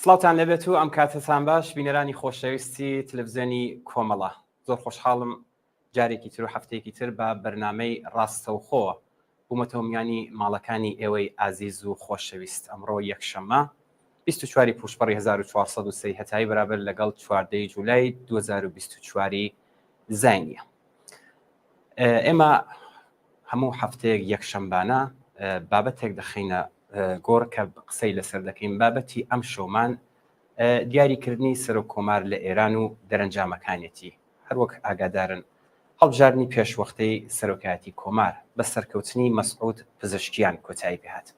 سڵاوتان لەبێت و ئەم کاتتان باش بینەرانی خۆشەویستی تلڤیزیۆنی کۆمەڵە. زۆر خۆشحاڵم جارێکی تر و هەفتەیەکی تر بە بەرنامەی ڕاستەوخۆ بوومەتەوە میانی ماڵەکانی ئێوەی ئازیز و خۆشەویست. ئەمڕۆ یەکشەممە 24 پوشپەڕی 1430 هەتایی بەرابەر لەگەڵ 14 جوولای 2024 زاینیە. ئێمە هەموو هەفتەیەک یەکشەمبانە بابەتێک دەخینە گۆڕ کە قسەی لەسەر دەکەین. بابەتی ئەم شۆمان دیاریکردنی سەر و کۆمار لە ئێران و دەرەنجامەکانێتی. هەروەک ئاگادارن هەڵبژاردننی پێشوەختەی سەرۆکایەتی کۆمار بە سەرکەوتنی مەسعود پزیشکیان کۆتایی پێهات.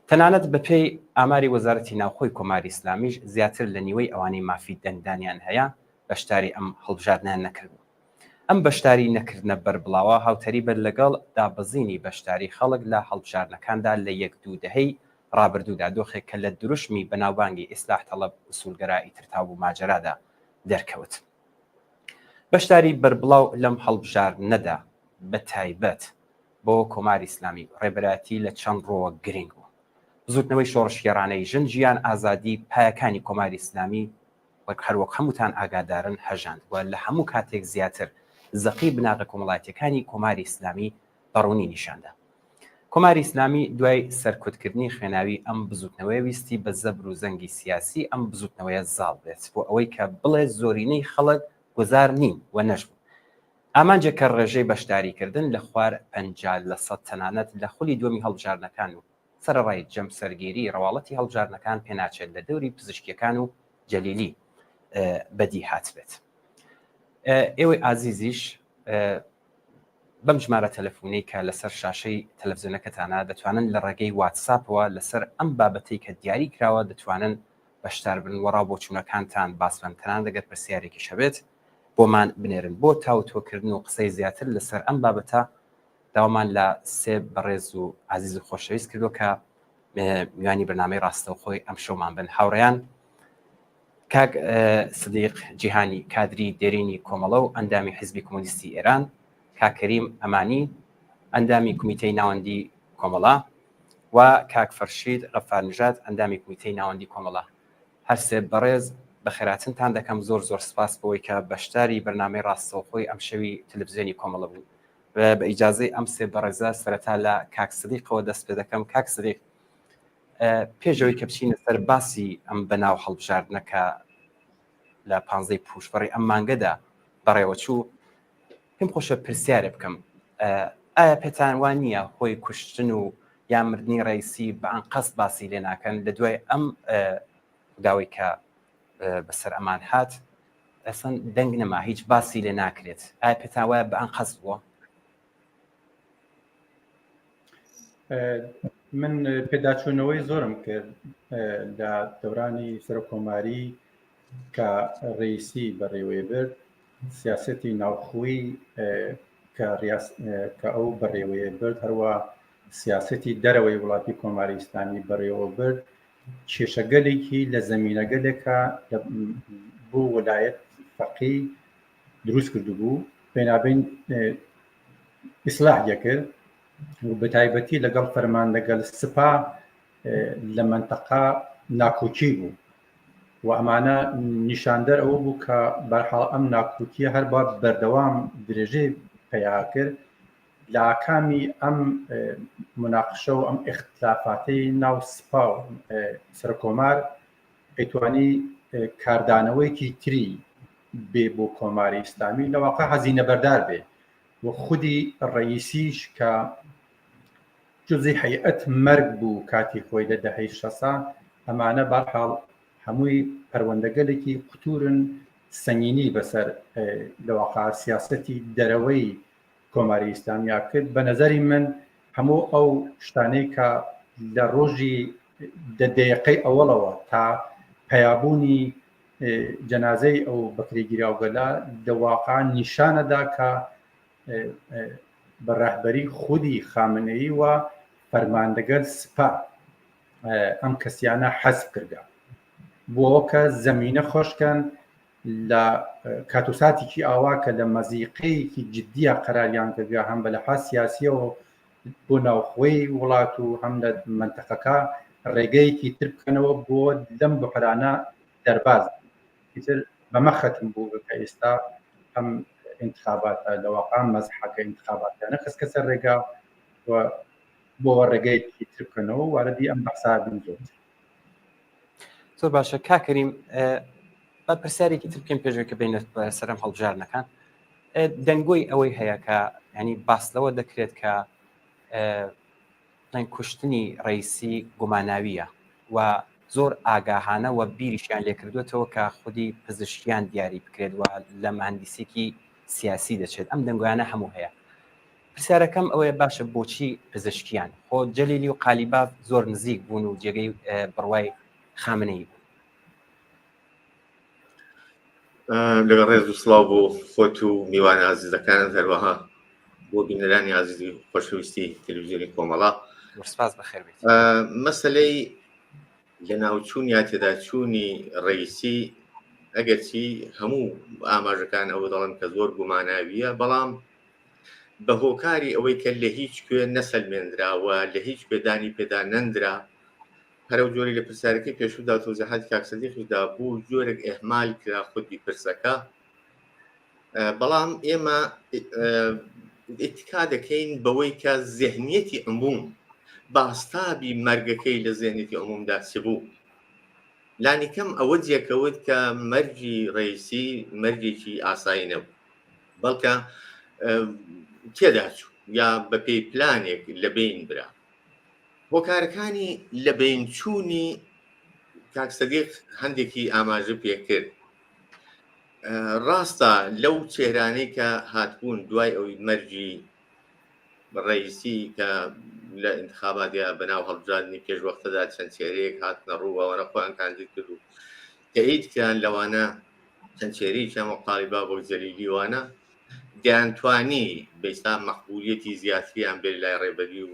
تەنانەت بەپێی ئاماری وەزارەتی ناوخۆی کۆماری ئیسلامیش زیاتر لە نیوەی ئەوانەی مافی دەنگدانیان هەیە بەشداری ئەم هەڵبژاردنیان نەکردبوو. ئەم بەشداری نەکردنە بەربڵاوە هاوتەری بەر لەگەڵ دابەزینی بەشداری خەڵک لە هەڵبژاردنەکاندا لە 1-2 دەهەی ڕابردوودا دۆخێک کە لە دروشمی بەناوبانگی ئیسلاح تەڵەب ئوسولگەرایی ترتاو و ماجەرادا دەرکەوت. بەشداری بەربڵاو لەم هەڵبژاردنەدا بە تایبەت بۆ کۆماری ئیسلامی ڕێبەرایەتی لە چەند ڕۆوە گرنگ بوو. زوتنەوەی شۆڕشگێڕانەی ژن ژیان ئازادی پایەکانی کۆماری ئیسلامی وەک هەروەک هەمووتان ئاگادارن هەژاند وە لە هەموو کاتێک زیاتر زەقی بناغە کۆمەڵایەتیەکانی کۆماری ئیسلامی بەڕوونی نیشاندا. کۆماری ئیسلامی دوای سەرکوتکردنی خوێناوی ئەم بزوتنەوەی ویستی بە زەبر و زەنگی سیاسی ئەم بزوتنەوەیە زاڵ بێت بۆ ئەوەی کە بڵێ زۆرینەی خەڵک گوزار نین و نەژبوو. ئامانجێک کە ڕێژەی بەشداریکردن لە خوار 50% تەنانەت لە خولی دومی هەڵبژاردنەکان و سەرڕای جەم سەرگیری ڕەواڵەتی هەڵبژاردنەکان پێناچێت لە دەوری پزیشکیەکان و جەلیلی بەدی هات بێت. ئێوەی ئازیزیش بەم ژمارە تەلەفۆنەی کە لەسەر شاشەی تەلەڤیزیۆنەکەتانە دەتوانن لە ڕێگەی واتساپەوە لەسەر ئەم بابەتەی کە دیاری کراوە دەتوانن بەشدار بن وەڕاو بۆچوونەکانتان باسبندتەنان دەگەر پرسیارێکی شەبێت بۆمان بنێرن بۆ تاوتۆکردن و قسەی زیاتر لەسەر ئەم بابەتە داوامان لە سێ بەڕێز و عزیز و خۆشەویست کردو کە میوانی بەرنامەی ڕاستەوخۆی ئەم شۆمان بن. هاوڕێیان کاک سدیق جیهانی کادری دێرینی کۆمەڵە و ئەندامی حیزبی کۆمۆنیستی ئێران، کاکەریم ئەمانی ئەندامی کومیتەی ناوەندی کۆمەڵە و کاک فەرشید غەفارنژاد ئەندامی کومیتەی ناوەندی کۆمەڵە. هەر سێ بەڕێز بە خێراتنتان دەکەم. زۆر سپاس بەوەی کە بەشداری بەرنامەی ڕاستەوخۆی ئەم شەوی تەلەڤیزیۆنی کۆمەڵە بوون. بە ئیجازەی ئەم سێ بەڕێزە سەرەتا لە کاک سدیقەوە دەست پێ دەکەم. کاک سدیق، پێشەوەی کە بچینە سەر باسی ئەم بەناو هەڵبژاردنەکە لە 15 پوشپەڕی ئەم مانگەدا بەڕێوەچوو، پێم خۆشە پرسیارە بکەم ئایا پێتان وان نییە هۆی کوشتن و یا مردنی ڕئیسی بە ئەنقەست باسی لێ ناکەن لە دوای ئەم داوای کە بەسەر ئەمان هات ئەسەن دەنگ نەما هیچ باسی لێ ناکرێت؟ ئایا پێتان وایە بە ئەنقەست بووە؟ من پێداچوونەوەی زۆرم کرد لە دەورانی سەرۆکۆماری کە ڕئیسی بەڕێوەیە برد، سیاسەتی ناوخۆیی کە ئەو بەڕێوەیە برد، هەروە سیاسەتی دەرەوەی وڵاتی کۆماری ئیسلامی بەڕێوە برد، کێشەگەلێکی لە زەمینەگەلێکە بۆ وەلایەت فەقی دروست کردبوو، بێنابێن ئیسلاح دەکرد و بە تایبەتی لەگەڵ فەرماندەگەل سپا لە مەنتەقا ناکۆکی بوو و ئەمانە نیشاندەر ئەوە بوو کە بەرحاڵ ئەم ناکۆکیە هەر بە بەردەوام درێژێ پەیا کرد لە ئاکامی ئەم مناقشە و ئەم اختلافاتەی ناو سپا و سەرکۆمار ئەیتوانی کاردانەوەیکی تری بێ بۆ کۆماری ئیسلامی لە واقع هەزینە بەردار بێ و خودی ڕئیسیش کە جزئی هەیئەت مەرگ بوو کاتی خۆی لە دەهەی 60 ئەمانە بەرحاڵ هەمووی پەروەندەگەلێکی قوتورن سەنگینی بەسەر لە واقع سیاسەتی دەرەوەی کۆماری ئیسلامیا کرد. بە نەزەری من هەموو ئەو شتانەی کە لە ڕۆژی دەقەی ئەوڵەوە تا پەیابوونی جەنازەی ئەو بەکرێگیراوگەلا لە واقع نیشانەدا کە بە ڕاهبەری خودی خامنەیی و فەرماندەگەل سپا ئەم کەسیانە حەزب کردە بۆەوە کە زەمینە خۆشکەن لە کاتوساتێکی ئاوا کە لە مەزیقەیەکی جددیە قەراریان کردگە هەم بە لەحاز سیاسیەوە بۆ ناوخۆی وڵات و هەم لە منتەقەکە ڕێگەیەکی تر بکەنەوە بۆ لەم بحرانە دەرباز تر بەمە ختم بوو کە ئێستا ئەم انتخاباتە لەواقع مەزحەکە انتخاباتیانە خستکە سەر ڕێگا بۆ ڕێگەیەکی تر بکەنەوە واردی ئەم بەحسا بن زۆر باشە کاکەریم بە پرسیارێکی تر بکەین پێشەوەی کە بینێت سەرم هەڵبژارنەکان دەنگۆی ئەوەی هەیە کە ینی باسلەوە دەکرێت کە کوشتنی ڕئیسی گوماناویە و زۆر ئاگاهانە و بیریشیان لێکردوێتەوە کە خودی پزیشکیان دیاری بکرێت و لە مهندسێکی سیاسی دەچێت ئەم دەنگویانە هەموو هەیە پرسیارەکەم ئەوەیە باشە بۆچی پزیشکیان خۆ جەلیلی و قالیباف زۆر نزیک بوون و جێگەی بڕوای خامنەی بوو لەگە ڕێز و سڵاو بۆ خۆت و میوانی عزیزەکانت هەروەها بۆ بینەرانی عزیزی خۆشەویستی تەلەڤیزیۆنی کۆمەڵا سپاس بەخێر بێت مەسەلەی لە ناوچوون یا تێداچوونی ڕئیسی ئەگەرچی هەموو ئاماژەکان ئەوە دەڵێن کە زۆر گوماناویە بەڵام بە هۆکاری ئەوەی کە لە هیچ کوێ نەسەلمێنراوە لە هیچ پێدانی پێدا نەندرا هەرە جۆری لە پرسیارەکەی پێشودا تۆزیحاتی کاک سەدیقیدا بوو جۆرێک ئێهمال کرا خودی پرسەکە بەڵام ئێمە ئیتکا دەکەین بەوەی کە زێهنیەتی عموم باستابی مەرگەکەی لە زێنێتی عمومدا چ بوو لانی کەم ئەوە جێکەوت کە مەرجی ڕئیسی مەرجێکی ئاسایی نەبوو بەڵکە تێداچوو یا بە پێی پلانێک لە بین برا هۆکارەکانی لە بینچوونی کاک سەدیق هەندێکی ئاماژە پێکرد ڕاستە لەو چێرانەی کە هاتبوون دوای ئەوی مەرجی ڕئیسی کە لە انتخاباتیا بەناو هەڵبژاردننی پێشوەختەدا چەند چێرەیەک هاتنە ڕووەوەرە خۆیان کاندید کرد و کە ئیدکیان لەوانە چەند چێرەی چەمە قالیبا بۆ جەلیلی وانە گیانتوانی بەیستا مەقبولیەتی زیاتریان بێت لای ڕێبەری و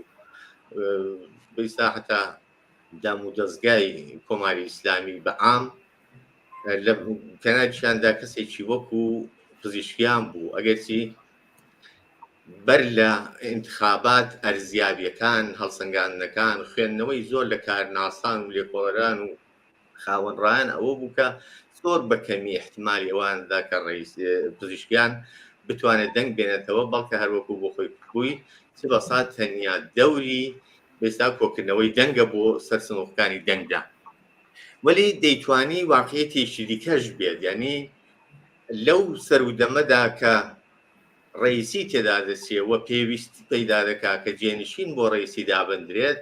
بەیستا حتا دام و دەستگای کۆماری ئیسلامی بەعام لە کەناریشاندا کەسێکی وەکو پزیشکیان بوو ئەگەرچی بەر لە انتخابات ئەرزیابیەکان هەڵسەنگاندنەکان خوێندنەوەی زۆر لە کارناسان و لێکۆڵەران و خاوەنڕایان ئەوە بوو کە زۆر بەکەمی احتیمالی ئەواندا کە ڕئیس پزیشکیان بتوانێت دەنگ بێنێتەوە بەڵکە هەروەکو بۆ خۆی بووی چ بەسات تەنیا دەوری بێستا کۆکردنەوەی دەنگە بۆ سەر سنووخەکانی دەنگدا وەلی دەیتوانی واقعیەتێکی دیکەش بێت یعنی لەو سەرودەمەدا کە ڕئیسی تێدا دەچێەوە پێویستی پەیدا دەکا کە جێنشین بۆ ڕئیسی دابدرێت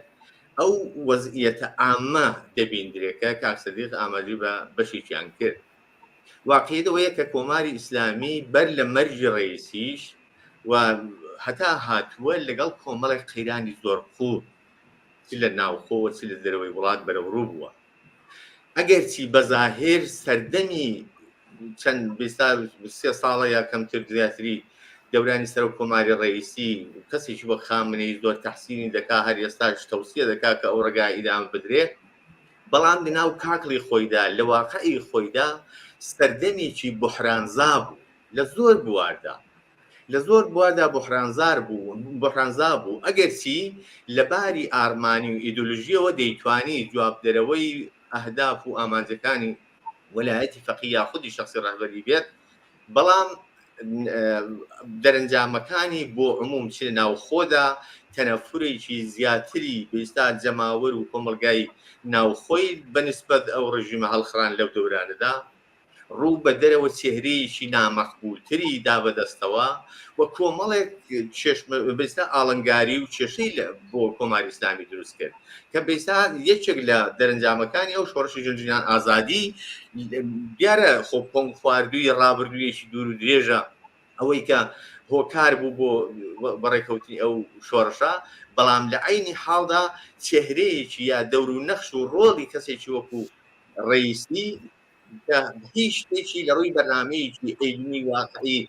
ئەو وەزعیەتە ئامە دەبیندرێکە کاک سەدیق ئاماژی بە بەشێکیان کرد واقعیت ئەوەیە کە کۆماری ئیسلامی بەر لە مەرجی ڕئیسیش و هەتا هاتووە لەگەڵ کۆمەڵێک قەیرانی زۆر قووت چ لە ناوخۆوە چ لە دەرەوەی وڵات بەرەوڕوو بووە ئەگەرچی بەزاهێر سەردەمی چەند بێستا 3 ساڵە یا کەمتر زیاتری دەورانی سەر و کۆماری ڕئیسی کەسێکی بە خامنەی زۆر تەحسینی دەکا هەر ئێستاش تەوسیە دەکا کە ئەو ڕێگای ئیدام بدرێت بەڵام لەناو کاکڵی خۆیدا لە واقعی خۆیدا سەردەمێکی بوحرانزا بوو لە زۆر بواردا بوحرانزا بوو ئەگەرچی لەباری ئارمانی و ئیدۆلۆژیەوە دەیتوانی جوابدەرەوەی ئەهداف و ئامانجەکانی وەلایەتی فەقیه خودی شخصی ڕەهبەری بێت بەڵام دەرەنجامەکانی بۆ عموم چ لە ناوخۆدا تەنەفورێکی زیاتری بێستا جەماوەر و کۆمەلگای ناوخۆی بەنسبەت ئەو ڕژیمە هەڵخران لەو دەورانەدا ڕوو بە دەرەوە چێهرەیەکی نامەقبولتری دا بەدەستەوە و کۆمەڵێک بێستا ئاڵنگاری و کێشەی بۆ کۆماری ئیسلامی دروست کرد کە بێستا یەکێک لە دەرەنجامەکانی ئەو شۆڕشی ژنجیان ئازادی دیارە خۆپۆن خواردووی ڕابردوویەکی دوور و درێژە ئەوەی کە هۆکار بوو بۆ بەڕێکەوتنی ئەو شۆڕشە بەڵام لە عینی حاڵدا چێهرەیەکی یا دەور و نەخش و ڕۆڵی کەسێکی وەکو ڕئیسی هیچ شتێکی لە ڕووی بەرنامەیەکی علمی واقعی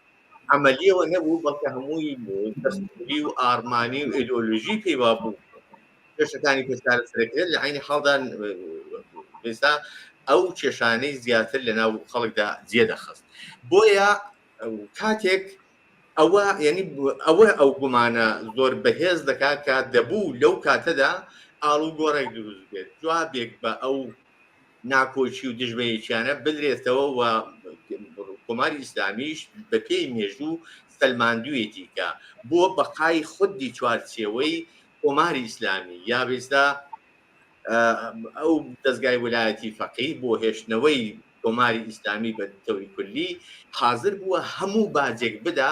عملیەوە نەبوو بەڵکە هەمووی دەستوری و ئارمانی و ئیدۆلۆژی پێیوا بوو کێشەکانی پێشدارە سەرەکرێت لە عینی حاڵدا بێستا ئەو کێشانەی زیاتر لە ناو خەڵکدا جێدەخست بۆیە کاتێک ئەوە گومانە زۆر بەهێز دەکات کە دەبوو لەو کاتەدا ئاڵوو گۆڕێک دروست بێت جوابێک بە ئەو ناکۆچی و دژمەیەکیانە بدرێتەوە و کۆماری ئیسلامیش بە پێی مێژوو سەلماندوویەتی کە بۆ بەقای خودی چوارچێوەی کۆماری ئیسلامی یا بێستا ئەو دەستگای ویلایەتی فەقیه بۆ هێشتنەوەی کۆماری ئیسلامی بە تەوری کولی حاضر بووە هەموو باجێک بدا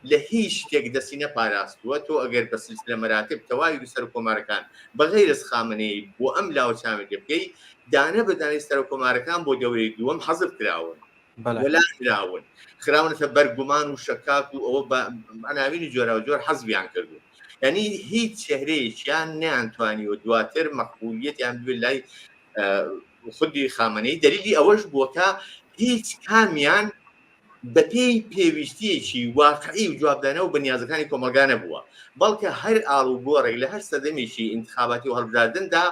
لە هیچ شتێک دەستی نەپاراستووە تۆ ئەگەر بە سلسلە مەراتب تەواوی سەر کۆمارەکان بەغەیرە خامنەی بۆ ئەم لاوەچاوێک بکەی دانە بەدانەی سەر کۆمارەکان بۆ دەورەی دووەم حەزب کراون وەلا کراون خراونەتە بەرگومان و شەکاک و ئەوە بە ئەناوینی جۆرا و جۆر حەزبیان کردو یعنی هیچ چهرەیەکیان نەیانتوانیوە دواتر مەقبولیەتیان بوێت لای خودی خامنەی دەلیلی ئەوەش بووکە هیچ کامیان بە پێی پێویستیەکی واقعی و جوابدانە و بەنیازەکانی کۆمەلگا نەبووە بەڵکە هەر ئاڵوو گۆڕێک لە هەر سەدەمێکی ئینتخاباتی و هەڵبژاردندا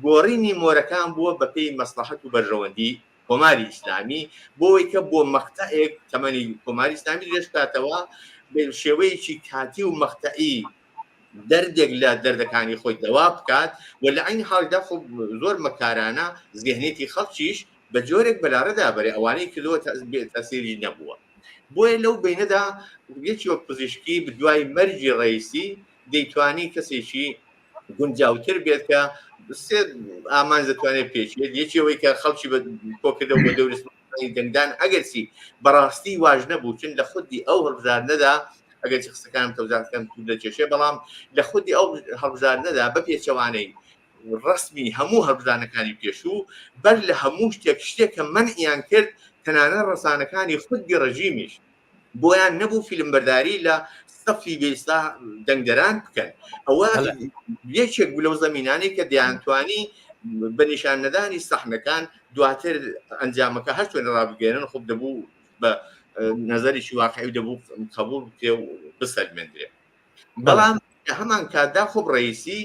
گۆڕینی مۆرەکان بووە بە پێی مەسلحەت و بەرژەوەندی کۆماری ئیسلامی بۆەوەی کە بۆ مەقتەعێک تەمەنی کۆماری ئیسلامی درێژکاتەوە بە شێوەیەکی کاتی و مەقتەعی دەردێک لە دەردەکانی خۆی دەوا بکات و لە عین حاڵدا خۆ زۆر مەکارانە زێهنێتی خەڵکیش بە جۆرێک بەلارەدا بەرێ ئەوانەی کردەوە تەسیری نەبووە بۆیە لەو بینەدا یەکی وەک پزیشکی بدوای مەرجی ڕئیسی دەیتوانی کەسێکی گونجاوتر بێت کە سێ ئامان دەتوانێت پێچێت یەکێوەی کە خەڵکی بە کۆکردەوە بە دەوری دەنگدان ئەگەرچی بەڕاستی واژ نەبوو چون لە خودی ئەو هەڵبژاردنەدا ئەگەر قسەکانم تەوزاتەکەم دەکێشێ بەڵام لە خودی ئەو هەڵبژاردنەدا بە پێچەوانەی ڕسمی هەموو هەڵبژاردنەکانی پێشوو بەر لە هەموو شتێکە منعیان کرد تەنانە ڕەسانەکانی خودی ڕەژیمیش بۆیان نەبوو فیلمبەرداری لە سەفی بێستا دەنگدەران بکەن ئەوە یەکێک بوو لەو زەمینانەی کە دەیانتوانی بە نیشانەدانی سەحنەکان دواتر ئەنجامەکە هەر شوێنە ڕابگەێنن خۆ دەبوو بە نظریشی واقعی دەبوو قبول بکرێ و بسەلمێنرێ بەڵام هەمان کاتدا خۆ ڕئیسی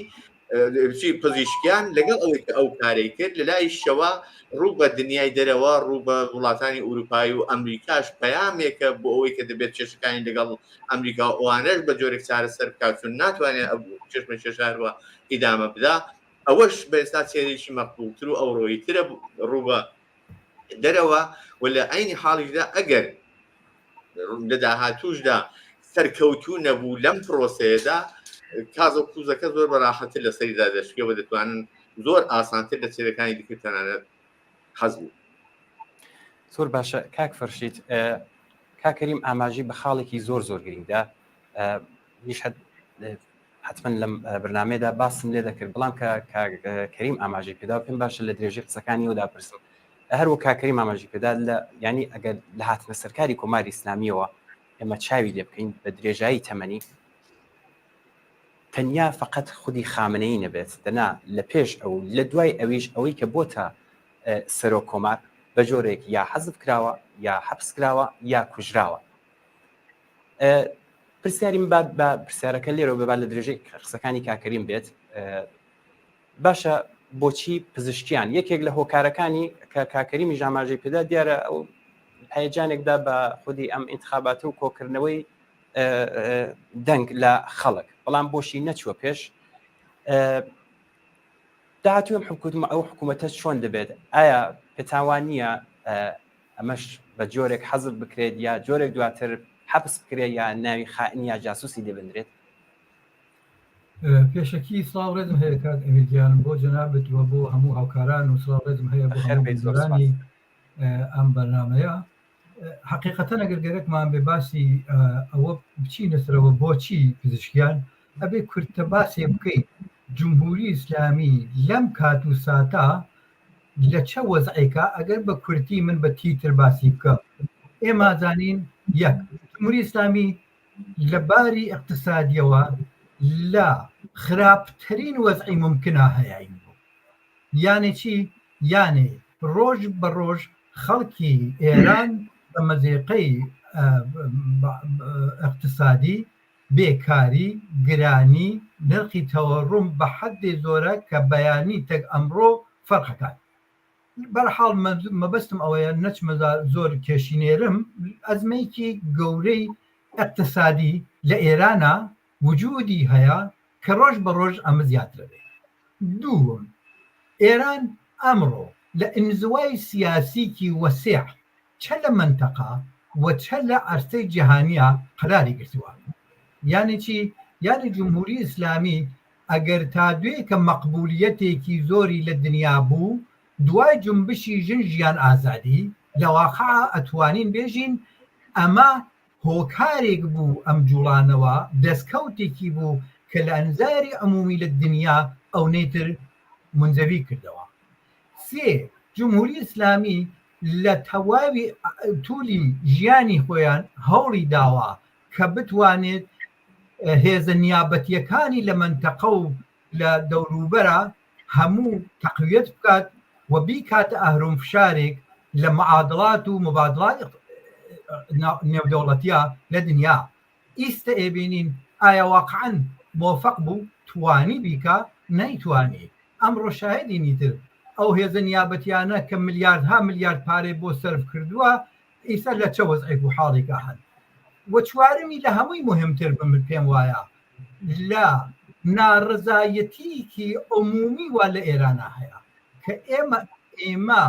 پزیشکیان لەگەڵ ئەوەی کە ئەو کارەی کرد لە لای شەوە ڕوو بە دنیای دەرەوە ڕوو بە وڵاتانی ئوروپایی و ئەمریکاش پەیامێکە بۆ ئەوەی کە دەبێت چێشەکانی لەگەڵ ئەمریکا ئەوانەش بە جۆرێک چارەسەر بکات چون ناتوانێت چێشمە چێشاروە ئیدامە بدا ئەوەش بە ئێستا چێرێکی مەقبولتر و ئەوڕۆییترە ڕوو بە دەرەوە و لە عینی حاڵیشدا ئەگەر لە داهاتووشدا سەرکەوتوو نەبوو لەم پرۆسەیەدا کازە و کوزەکە زۆر بەراحەتر لە سەریدا دەشکێوە دەتوانن زۆر ئاسانتر لە چێرەکانی دیکە تەنانەت حەز بوو زۆر باشە کاک فەرشید کاکەریم ئاماژی بە خاڵێکی زۆر زۆر گرنگدا نیش حتمما لەم بەرنامەیەدا باسم لێ دەکرد بەڵام کە کەریم ئاماژی پێدا پێم باشە لە درێژەی قسەکانی ئەودا پرسم هەروە کاکەریم ئاماژی پێدا لە ینی ئەگەر لە هاتنە سەرکاری کۆماری ئیسلامیەوە ئێمە چاوی لێ بکەین بە درێژایی تەمەنی تەنیا فقط خودی خامنەی نەبێت دەنا لە پێش ئەو لە دوای ئەویش ئەوەی کە بۆتە سەرۆ کۆمار بە جۆرێک یا حەزب کراوە یا حەبس کراوە یا کوژراوە پرسیاریم بە پرسیارەکە لێرەوە بەبا لە درێژەی قسەکانی کاکەریم بێت باشە بۆچی پزیشکیان یەکێک لە هۆکارەکانی کە کاکەریمی ژاماژەی پێدا دیارە ئەو هەیەجانێکدا بە خودی ئەم ئینتخاباتە و کۆکردنەوەی دەنگ لە خەڵک بەڵام بۆشی نەچوە پێش داهاتووم ئەو حکوومەتە چۆن دەبێت ئایا پێتاوان نییە ئەمەش بە جۆرێک حەزب بکرێت یا جۆرێک دواتر حەبس بکرێت یا ناوی خائین یا جاسوسی دەبێنرێت پێشەکی سڵاو ڕێزم هەیە کات ئەمیرگیانم بۆ جەنابەت وە بۆ هەموو هاوکاران و سڵاو ڕێزم هەیە بۆ هەمووانی ئەم بەرنامەیە حقیقەتەن ئەگەر گەرەکمان بێ باسی ئەوە بچینە سەرەوە بۆچی پزیشکیان ئەبێ کورتە باسێ بکەین جمهوری ئیسلامی لەم کات و ساتا لە چە وەزعێکە ئەگەر بە کورتی من بە تیتر باسی بکە ئێمە زانین یەک جمهوری ئیسلامی لە باری اقتصادیەوە لە خراپترین وەزعی ممکنە هەیەین بوو یانێ چی یانێ ڕۆژ بە ڕۆژ خەڵکی ئێران بە مەزێقەی اقتصادی بێکاری گرانی نرخی تەوەڕوم بە حەدێ زۆرە کە بەیانی تەک ئەمڕۆ فەرقەکان بەرحاڵ مەبەستم ئەوەیە نەچمە زۆر کێشینێرم ئەزمەیەکی گەورەی اقتصادی لە ئێرانە وجودی هەیە کە ڕۆژ بە ڕۆژ ئەمە زیاترە بێت دووەم ئێران ئەمڕۆ لە ئنزوای سیاسیکی وەسیع چە لە منتەقە و چە لە عەرزەی جیهانیە قەراری گرتووە. یعنی چی؟ یعنی جمهوری ئیسلامی ئەگەر تا دوێ کە مەقبولیەتێکی زۆری لە دنیا بوو دوای جنبشی ژیان ئازادی لە واقعە ئەتوانین بێژین ئەمە هۆکارێک بوو ئەم جوڵانەوە دەستکەوتێکی بوو کە لە ئەنزاری عمومی لە دنیا ئەو نەیتر منزەوی کردەوە. سێ جمهوری ئیسلامی لە تەواوی توولی ژیانی خۆیان هەوڵی داوە کە بتوانێت هێزە نیابەتیەکانی لە منتەقە و لە دەوروبەرە هەموو تەقویەت بکات و بیکاتە ئەهرۆمفشارێک لە معادڵات و مبادڵات نێودەوڵەتیە لە دنیا. ئیستە ئێبینین ئایا واقعاً مۆفەق بوو توانی بیکە نەیتوانێت. ئەمڕۆ شاهدینی تر ئەو هێزە نیابەتیانە کە ملیاردها ملیارد پارەی بۆ سەرف کردووە ئیستا لە چه وەزعێک و حاڵێکە هەن. و چوارمی لە هەمووی مهمتر بمت پێم وایە لە ناڕزایەتیکی عمومی وا لە ئێرانە هەیە کە ئێمە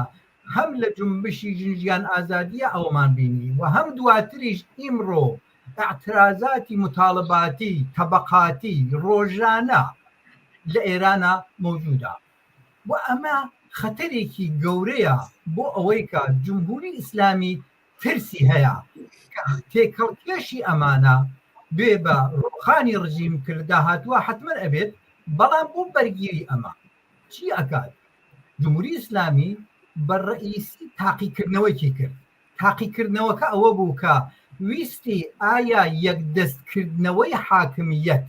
هەم لە جنبشی ژیان ئازادیە ئەومان بینی و هەم دواتریش ئیمڕۆ اعترازاتی مطالباتی طبقاتی ڕۆژانە لە ئێرانە موجودە و ئەمە خەتەرێکی گەورەیە بۆ ئەوەی کە جمهوری ئیسلامی ترسی هەیە کە تێکەڵکێشی ئەمانە بێ بە ڕوخانی ڕژیم کردا هاتووە حتمما ئەبێت، بەڵام بۆ بەرگیری ئەمە چی ئەکات؟ جمهوری ئیسلامی بەڕئیسی تاقیکردنەوەیکی کرد. تاقیکردنەوەکە ئەوە بوو کە ویستی ئایا یەکدەستکردنەوەی حاکمیەت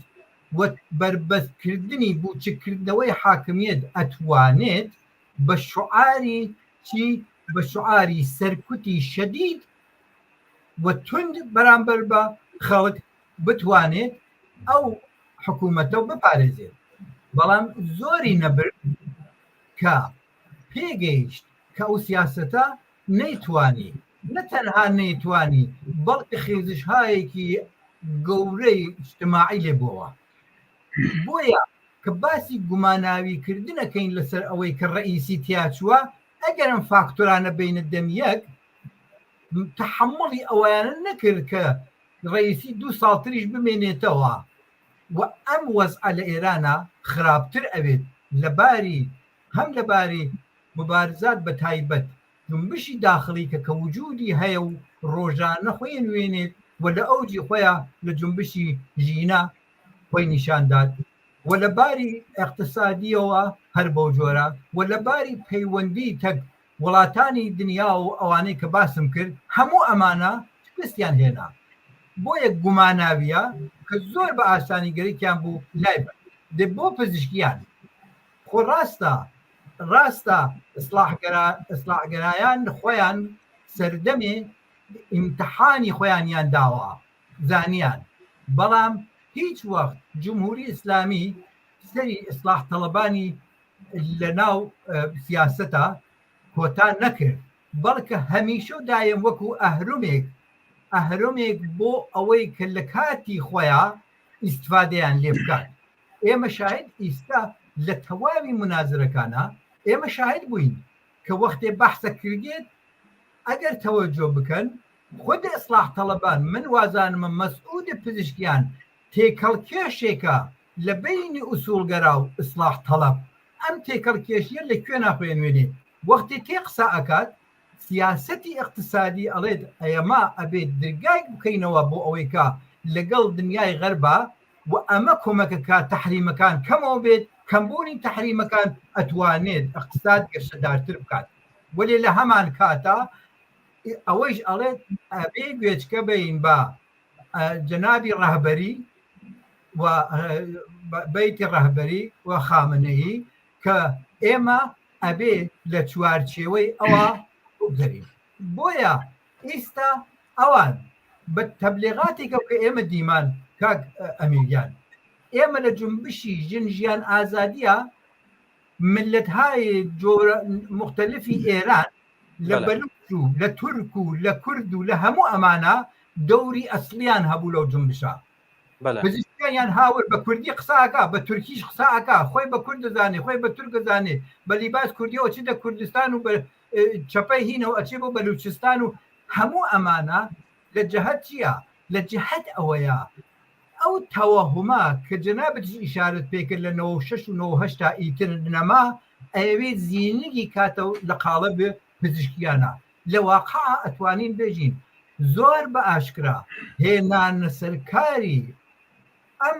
و بربەستکردنی بوچکردنەوەی حاکمیەت ئەتوانێت بە شعاری چی؟ بە شعاری سەرکوتی شەدید و تند بەرامبەر بە خەڵک بتوانێت ئەو حکوومەتە بپارێزێت. بەڵام زۆری نەبرد کە پێگەیشت کە ئەو سیاسەتە نەیتوانی، نەتەنها نەیتوانی بەڵکە خێزشهایەکی گەورەی اجتماعی لێبووەوە. بۆیە کە باسی گوماناویکردنەکەین لەسەر ئەوەی کە ڕئیسی تیاچووە، ئەگەرم فاکتۆرانە بینە دەمیەک تحمڵی ئەویانە نەکرد کە ڕئیسی 2 ساڵ تریش بمێنێتەوە و ئەم وەزعە لە ئێرانە خراپتر ئەوێت لەباری هەم لەباری مبارزات بە تایبەت جنبشی داخلی کە وجودی هەیە و ڕۆژانە خۆی نوێنێت و لە ئەوجی خۆیان لە جنبشی ژینە خۆی نیشاندات و لەباری اقتصادیەوە هەر بەو جۆرە و لەباری پەیوەندی تەک وڵاتانی دنیا و ئەوانەی کە باسم کرد هەموو ئەمانە پستیان هێنا. بۆیە گوماناویە کە زۆر بە ئاسانی گەرێکیان بوو لای بێ بۆ پزیشکیان. خۆ ڕاستە ئیسلاحگەرایان خۆیان سەردەمێ ئیمتحانی خۆیانیان داوە زانیان، بەڵام هیچ وەخت جمهوری ئیسلامی سەری ئیسلاح تەڵەبانی لە ناو سیاسەتە کۆتا نەکرد، بەڵکە هەمیشە دایم وەکو ئەهرمێک بۆ ئەوەی کە لە کاتی خۆیان ئیستفادەیان لێ بکات. ئێمە شاهد ئیستا لە تەواوی منازرەکانە ئێمە شاهد بووین کە وەختێ بەحسە کردێت ئەگەر تەوەجۆ بکەن خود ئیسلاح تەڵەبان من وازانمە مەسعودی پزیشکیان تێکەڵکێشێکە لە بینی ئوسوڵگەرا و ئیسلاح تەڵەب. ئەم تێکەڵکێشیە لەکوێ ناخوێنوێنێ وەختی تێ قسە ئەکات سیاسەتی اقتصادی ئەڵێت ئەمە ئەبێت دەرگای بکەینەوە بۆ ئەوەی کە لەگەڵ دنیای غەربە و ئەمە کۆمەکەکە تەحریمەکان کەمەوە بێت، کەمبوونی تەحریمەکان ئەتوانێت اقتصاد گەشەدارتر بکات. وەلێ لە هەمان کاتە ئەوەیش ئەڵێت ئەبێ گوێچکە بین بە جەنابی ڕەهبەری و بەیتی ڕەهبەری و خامنەیی کە ئێمە ئەبێ لە چوارچێوەی ئەوە بگەڕین. بۆیە ئێستا ئەوان بە تەبلیغاتێکە کە ئێمە دیمان کاک ئەمیریان، ئێمە لە جنبشی ژیان ئازادیە ملەتهای جۆرە مختلفی ئێران لە بەلوچ و لە تورک و لە کورد و لە هەموو ئەمانە دەوری ئەسلیان هەبوو لەو جنبشە. پزیشکیان یان هاور بە کوردی قساکە بە تورکیش قساکە خۆی بە کورد دەزانێ خۆی بە تورک دەزانێ بە لیباس کوردیەوە چیتە کوردستان و بە چەپەی هینەوە ئەچێ بۆ بەلوچستان و هەموو ئەمانە لە جەهەت چییە؟ لە جەهەت ئەوەیە ئەو تەوەهوما کە جەنابەتی ئیشارەت پێکرد لە 96 و 98 تا ئیتر نەما ئەوێ زیینگی کاتە لە قاڵە بێ پزیشکیانە لە واقع ئەتوانین بێژین زۆر بە ئاشکرا هێنانە سەرکاری ئەم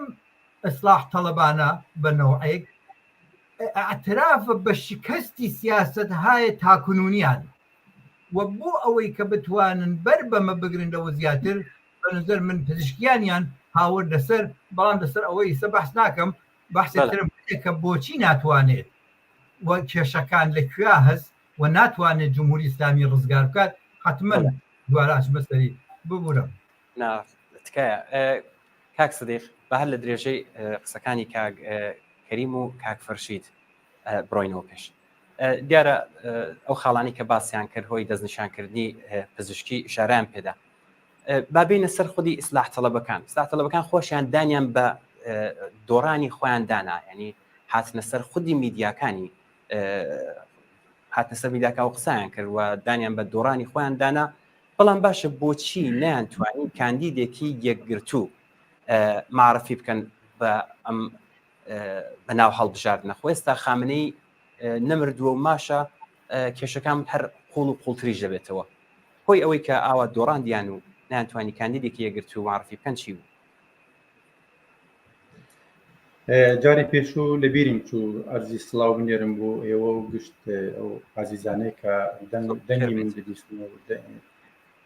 ئیسلاح تەڵەبانە بە نەوعێک ئەترافە بە شکستی سیاسەتهای تاکنونیان وە بۆ ئەوەی کە بتوانن بەر بەمە بگرنەوە زیاتر بە نظر من پزیشکیانیان هاورد لەسەر بەڵام لەسەر ئەوەی سە بەحس ناکەم بەحسێترم کە بۆچی ناتوانێت وە کێشەکان لەکوێ هەست و ناتوانێت جمهوری ئیسلامی ڕزگار بکات حتمما دووارە مەسەری ببوورم تکایە کاک سدیق بە هەر لە درێژەی قسەکانی کاک کەریم و کاک فەرشید بڕۆینەوە پێش دیارە ئەو خاڵانی کە باسییان کرد هۆی دەستنیشانکردنی پزیشکی شاران پێدا بابینە سەر خودی ئیسلاح تەڵەبەکان ئیسلاح تەڵەبەکان خۆشیان دانیان بە دۆڕانی خۆیان دانا ینی هاتنە سەر خودی میدیاکانی هاتنە سەر میدیاکە و قسەیان کرد و دانیان بە دۆڕانی خۆیان دانا بەڵام باشە بۆچی نەیانتوانین کاندیدێکی یەکگرتوو معرفی بکەن بە ئەم بەناو هەڵبژاردنە خۆ ئێستا خامنەی نەمردووە و ماشە کێشەکان هەر قوڵ و قوڵتریش دەبێتەوە هۆی ئەوەی کە ئاوا دۆڕاندیان و نانتوانی کاندیدێکی یەکگرتوو معرفی بکەن چی بوو جاری پێشوو لە بیریم چوو ئەرزی سڵاو بنێرم بۆ ئێوە و گشت ئەو عزیزانەی کە دەنگی من دەدیستنەوە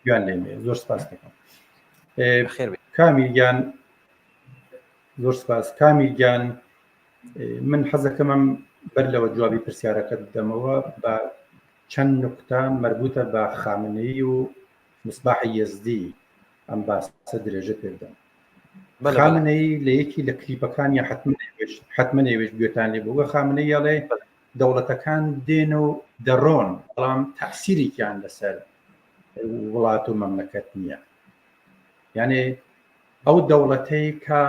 گویان لێمێ زۆر سپاس دەکەم کامیلگیان زۆر سپاس کامیلگیان من حەزەکەمم بەر لەوە جوابی پرسیارەکەت بدەمەوە بە چەند نوقتە مربوطە بە خامنەیی و مصباحی یەزدی ئەم باسە درێژە پێ بدەم خامنەی لە یەکی لە کلیپەکانی حتمما نەیوێش گوێتان لێ بووە خامنەی ئەڵێ دەوڵەتەکان دێن و دەڕۆن بەڵام تەسیرێکیان لەسەر وڵات و مەملەکەت نییە یعنی ئەو دەوڵەتەی کە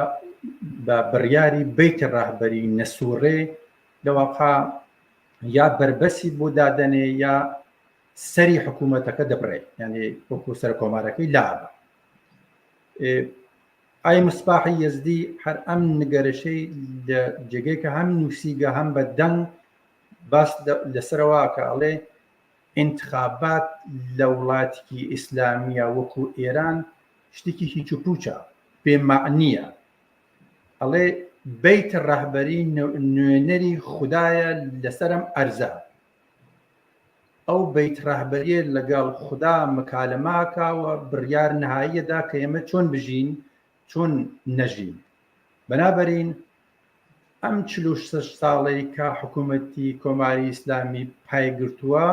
بە بڕیاری بیتی ڕاهبەری نەسوورێ لەواقع یا بربەسی بۆ دادەنێ یا سەری حکوومەتەکە دەبڕێ یعنی وەکو سەر کۆمارەکەی لابە ئای مصباحی یەزدی هەر ئەم نگەرشەی لە جێگەی کە هەم نووسیگە هەم بە دەنگ باس لەسەرەوە کە ئەڵێ انتخابات لە وڵاتێکی ئیسلامیە وەکو ئێران شتێکی هیچ و پوچە بێمەعنیە ئەڵێ بیت ڕاهبەری نوێنەری خوددایە لەسەرم ئەرزە ئەو بیت ڕاهبەریە لەگەڵ خوددا مکالەماکەوە بڕیار نهاییەدا کە ئێمە چۆن بژین چۆن نەژین بەنابەرین ئەم 46 ساڵەی کە حکوومەتی کۆماری ئیسلامی پایگرتووە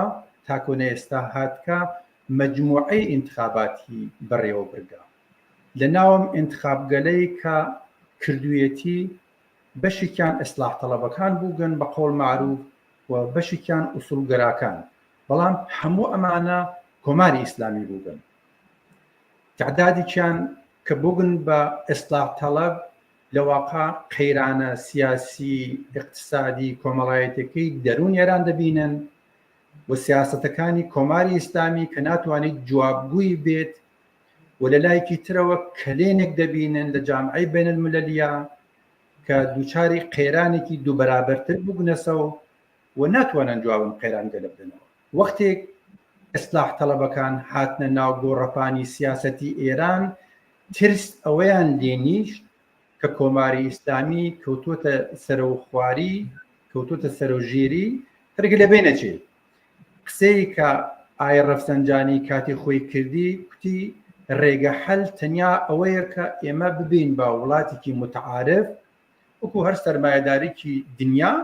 تاکۆنە ئێستا هاتکە مەجموعەی انتخاباتی بەڕێوە بردە لە ناوم انتخابگەلەی کە کردوویەتی بەشێکیان ئیسلاح تەڵەبەکان بووگن بە قۆڵ معروف و بەشێکیان ئوسوڵگەراکان بەڵام هەموو ئەمانە کۆماری ئیسلامی بووگن تعدادێکیان کە بووگن بە ئیسلاح تەڵەب لە واقع قەیرانە سیاسی اقتصادی کۆمەڵایەتەکەی دەروون ئێران دەبینن و سیاسەتەکانی کۆماری ئیسلامی کە ناتوانێت جوابگووی بێت و لە لایەکی ترەوە کلێنێک دەبینن لە جامعەی بین الملەلیە کە دووچاری قەیرانێکی دوو بەرابەرتر بوونەسەوە و ناتوانن جوابم قەیرانگە لە بدەنەوە وەختێک ئیسلاح تەڵەبەکان هاتنە ناو گۆڕەپانی سیاسەتی ئێران ترس ئەوەیان لێنیشت کە کۆماری ئیسلامی کەوتوتە سەرۆخواری کەوتوتە سەرۆژێری هەرگە لە بێنەچێ قسەی کە ئای ڕەفسەنجانی کاتی خۆی کردی کوتی ڕێگە حەل تەنیا ئەوەیە کە ئێمە ببین بە وڵاتێکی متعارف وەکو هەر سەرمایەداریکی دنیا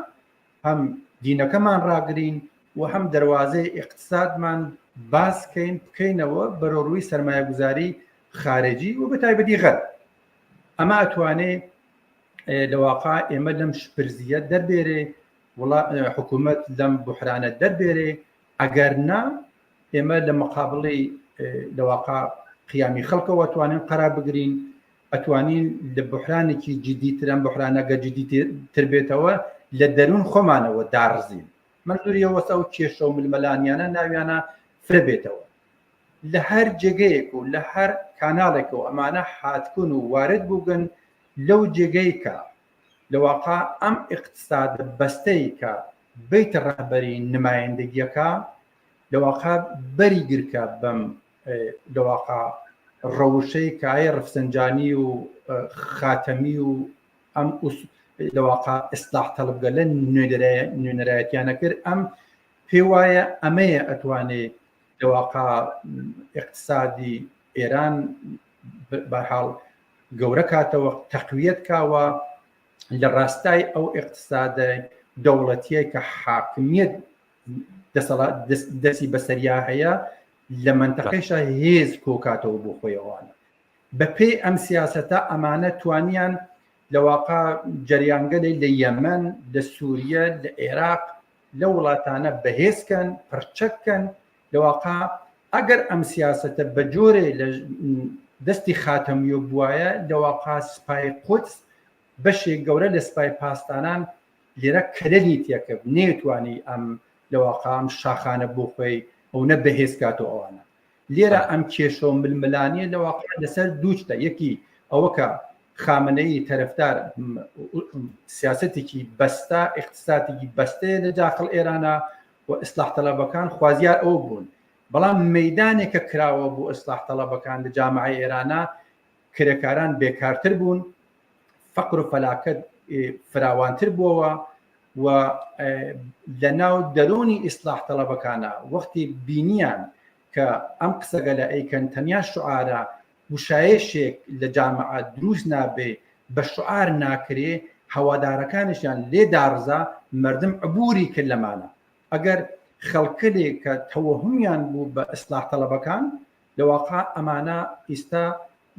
هەم دینەکەمان ڕاگرین و هەم دەواازەی اقتصادمان باسکەین بکەینەوە بەرەڕووی سەرمایەگوزاری خارجی و بە تایبەتی غەرب ئەمە ئەتوانێت لە واقع ئێمە لەم شپرزیە دەربێرێ حکوومەت لەم بحرانە دەربێرێ ئەگەر نا ئێمە لە مقابڵی لە واقع قیامی خەڵکەوە توانین قەرار بگرین ئەتوانین لە بحرانێکی جدیتران بحرانەگە جدیتر بێتەوە لە دەروون خۆمانەوە داڕزین منزوریە وەسە و کێشە و ملمەلانیانە ناویانە فرە بێتەوە لە هەر جێگەیەک و لە هەر کاناڵێکەوە ئەمانە هاتکون و وارد بووگن لەو جێگەیکە لەواقع ئەم ئیقتصاد بەستەی کە بیتە ڕەهبەری نمایندگیەکە لەواقع بەری گرکە بەم لەواقع ڕەوشەی کایە ڕفسەنجانی و خاتەمی و ئەم لەواقع ئیسلاح تەڵبگە لە نوێنەرایەتیانە کرد ئەم پێ وایە ئەمەیە ئەتوانێت لەواقع ئیقتصادی ئێران بەحاڵ گەورە کاتەوە تەقویەت کاوە لە ڕاستای ئەو ئیقتصادە دەوڵەتیە کە حاکمیت دەستی بەسەریا هەیە لە منتەقەیشە هێز کۆکاتەوە بۆ خۆیەوانە بەپێی ئەم سیاسەتە ئەمانە توانیان لەواقع جەریانگەلی لە یەمەن لە سووریە لە عێراق لە وڵاتانە بەهێزکەن پڕچەکەن لەواقع ئەگەر ئەم سیاسەتە بە جۆرێ لە دەستی خاتەمیۆ بووایە لەواقع سپای قودس بەشێک گەورە لە سپای پاسدانان لێرە کەلەلی تێکرد نێتوانی ئەم لەواقع ئەم شاخانە بۆ خۆی ئەو نە بەهێزکات و ئەوانە لێرە ئەم کێشە و ململانیە لەواقع لەسەر دووچتە یەکی ئەوەکە خامنەی تەرەفدار سیاسەتێکی بەستە ئیقتصادێکی بەستەیە لە داخل ئێرانە و ئیسلاح تەڵەبەکان خوازیار ئەو بوون بەڵام مەیدانێکە کراوە بۆ ئیسلاح تەڵەبەکان لە جامعەی ئێرانە کرێکاران بێکارتر بوون فەقر و فەلاکەت فراوانتر بووەوە و لە ناو دەرونی ئیسلاح تەڵەبەکانە وەختی بینیان کە ئەم قسەگە لە ئەیکەن تەنیا شعارە وشایشێک لە جامعە دروست نابێ بە شعار ناکرێ هەوادارەکانشیان لێ دارزە مردم عبوری کرد لەمانە ئەگەر خەڵکلێک کە تەوەهمیان بوو بە ئیسلاح تەڵەبەکان لەواقع ئەمانە ئێستا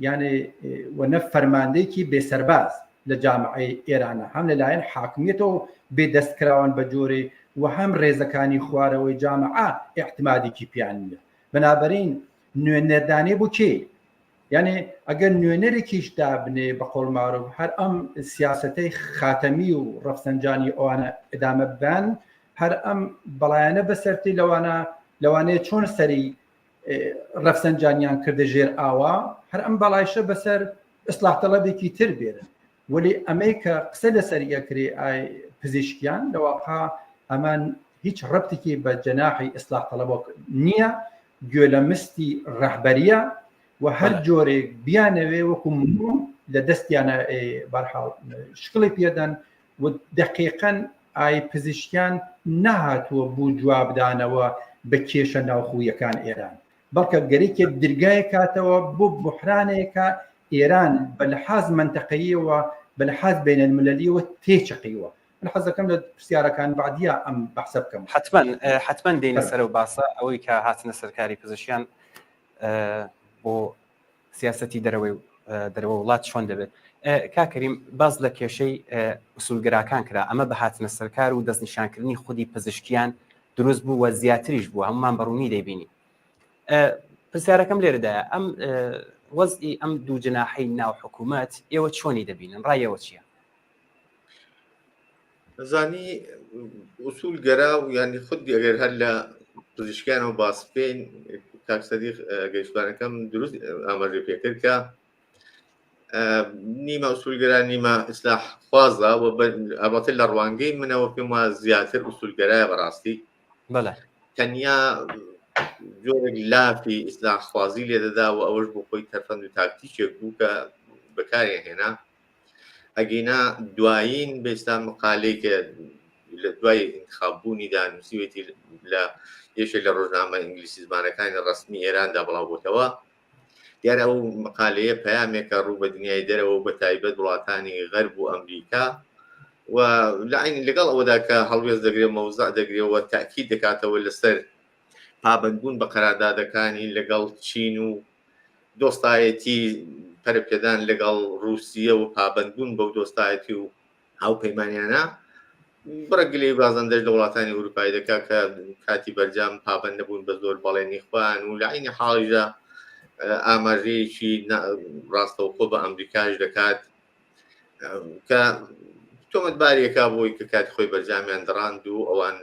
یانێ وەنە فەرماندەیەکی بێسەرباز لە جامعەی ئێرانە هەم لەلایەن حاکمیەتەوە بێدەستکراون بە جۆرێ و هەم ڕێزەکانی خوارەوەی جامعە احتیمادێکی پیان نیە بەنابەرین نوێنەردانی بوو کێ یعنی ئەگەر نوێنەرێکیش دابنێ بە قۆڵماڕۆ هەر ئەم سیاسەتەی خاتەمی و ڕەفسەنجانی ئەوانە ئەدامە بان هەر ئەم بەڵایانە بەسەرتی لەوانەیە چۆن سەری ڕەفسەنجانیان کردە ژێر ئاوا هەر ئەم بەڵایشە بەسەر ئیسلاح تەڵەبێکی تر بێرن ولی ئەمەی کە قسە لەسەر یەکرێ ئای پزیشکیان لەواقع ئەمان هیچ ڕەبتێکی بە جەناحی ئیسلاح تەڵەبە نییە گوێ لە مستی ڕەهبەریە و هەر جۆرێک بیانەوێ وەکو لە دەستیانە بەرحاڵ شکڵی پێدەن و دقیقەن ئای پزیشکیان نەهاتووە بوو جوابدانەوە بە کێشە ناوخۆیەکان ئێران بەڵکە گەرێکێ درگای کاتەوە بۆ بحرانێکە ئێران بە لەحاز منتەقەیەوە بە لەحاز بینەلملەلیەوە تێچەقیوە من حەزەکەم لە پرسیارەکان بعدیە ئەم بەحسە بکەم حتمما دێنە سەر و باسە ئەوەی کە هاتنە سەرکاری پزیشکیان بۆ سیاسەتی دەرەوە وڵات چۆن دەبێت کاکەریم باز لە کێشەی ئوسولگراکان کرا ئەمە بە هاتنە سەرکار و دەستنیشانکردنی خودی پزیشکیان دروست بوو و زیاتریش بوو هەمومان بەڕوونی دەیبینی پرسیارەکەم لێرەدایە ئەم وەزئی ئەم دوو جناحەی ناو حکوومەت ئێوە چۆنی دەبینن ڕایەوە چییە؟ زانی ئوسولگەرا و ینی خودی ئەگەر هەر لە پزیشکیانەوە باس بکەین کاکسەدیق گەیشتوانەکەم دروست ئاماژەی پێکرد کە نیمە ئوسولگەرا نیمە ئیسلاح خوازە و ئەڵبەتە لە ڕوانگەی منەوە پێم وایە زیاتر ئوسولگەرایە بەڕاستی بەڵێ تەنیا جۆرێک لافی ئیسلاح خوازی لێ دەدا و ئەوەش بۆ خۆی تەرفەند و تاکتیکێک بوو کە بەکارهێنا ئەگەینا دوایین بێستا مقالەیەکە لە دوای انتخاببوونی دانووسیوێتی لە یەکێک لە ڕۆژنامە ئینگلیسی زمانەکانی ڕسمی ئێراندا بڵاو بووتەوە دیارە ئەو مقالەیە پەیامێکە ڕوو بە دنیای دەرەوە بە تایبەت وڵاتانی غەرب و ئەمریکا و لە عین لەگەڵ ئەوەدا کە هەڵوێز دەگرێت مەوزع دەگرێتەوە تاکید دەکاتەوە لەسەر پابندبوون بە قەراردادەکانی لەگەڵ چین و دۆستایەتی پەرپێدان لەگەڵ رووسیە و پابندبوون بەو دۆستایەتی و هاوپەیمانیانە بڕگلەی بازەندەش لە وڵاتانی ئەوروپای دەکا کە کاتی بەرجام پابند نەبوون بە زۆر بەڵێنی خوان و لە عینی حاڵیدا ئاماژەیەکی ڕاستەوخۆ بە ئەمریکاش دەکات کە تۆمەتبارێکا بۆی کە کاتی خۆی بەرجامیان دەڕاند و ئەوان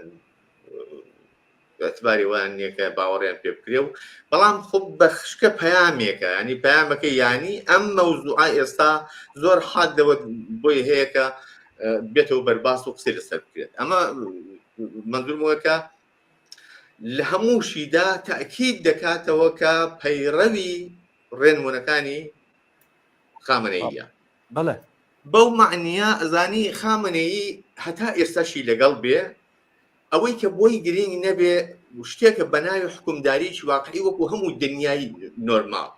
ئەتباری وان نییەکە باوەڕیان پێ بکرێ و بەڵام خۆ بە خشکە پەیامێکە ینی پەیامەکە ینی ئەم مەوزوعە ئێستا زۆر حاد دەوت بۆی هەیەکە بێتەوە بەرباس و قسەی لەسەر بکرێت ئەمە منظورمەوەکە لە هەمووشیدا تاکید دەکاتەوە کە پەیڕەوی ڕێنمونەکانی خامنەییە بەڵێ بەو معنیە ئەزانی خامنەیی هەتا ئێستاشی لەگەڵ بێ ئەوەی کە بۆی گرنگ نەبێ شتێکە بەناوی حکومداریی واقعی وەکو هەموو دنیای نۆرمال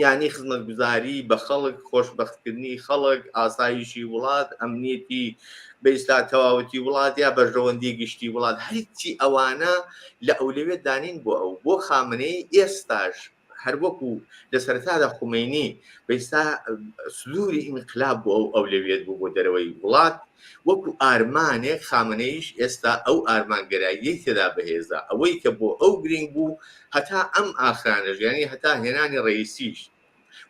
یعنی خزمەتگوزاری بە خەڵک خۆشبەختکردنی خەڵک ئاسایشی وڵات ئەمنیەتی بەئیستا تەواوەتی وڵات یا بەژەوەندی گشتی وڵات هەرچی ئەوانە لە ئەولەوێت دانین بۆ ئەو بۆ خامنەی ئێستاش هەر وەکو لە سەرەتادا خومینی بەئیستا سنووری ئینقلاب بۆ ئەو ئەولەوێت بوو بۆ دەرەوەی وڵات وەکو ئارمانێک خامنەیش ئێستا ئەو ئارمانگەراییەی تێدا بەهێزە ئەوەی کە بۆ ئەو گرنگ بوو هەتا ئەم ئاخرانەش یعنی هەتا هێنانی ڕئیسیش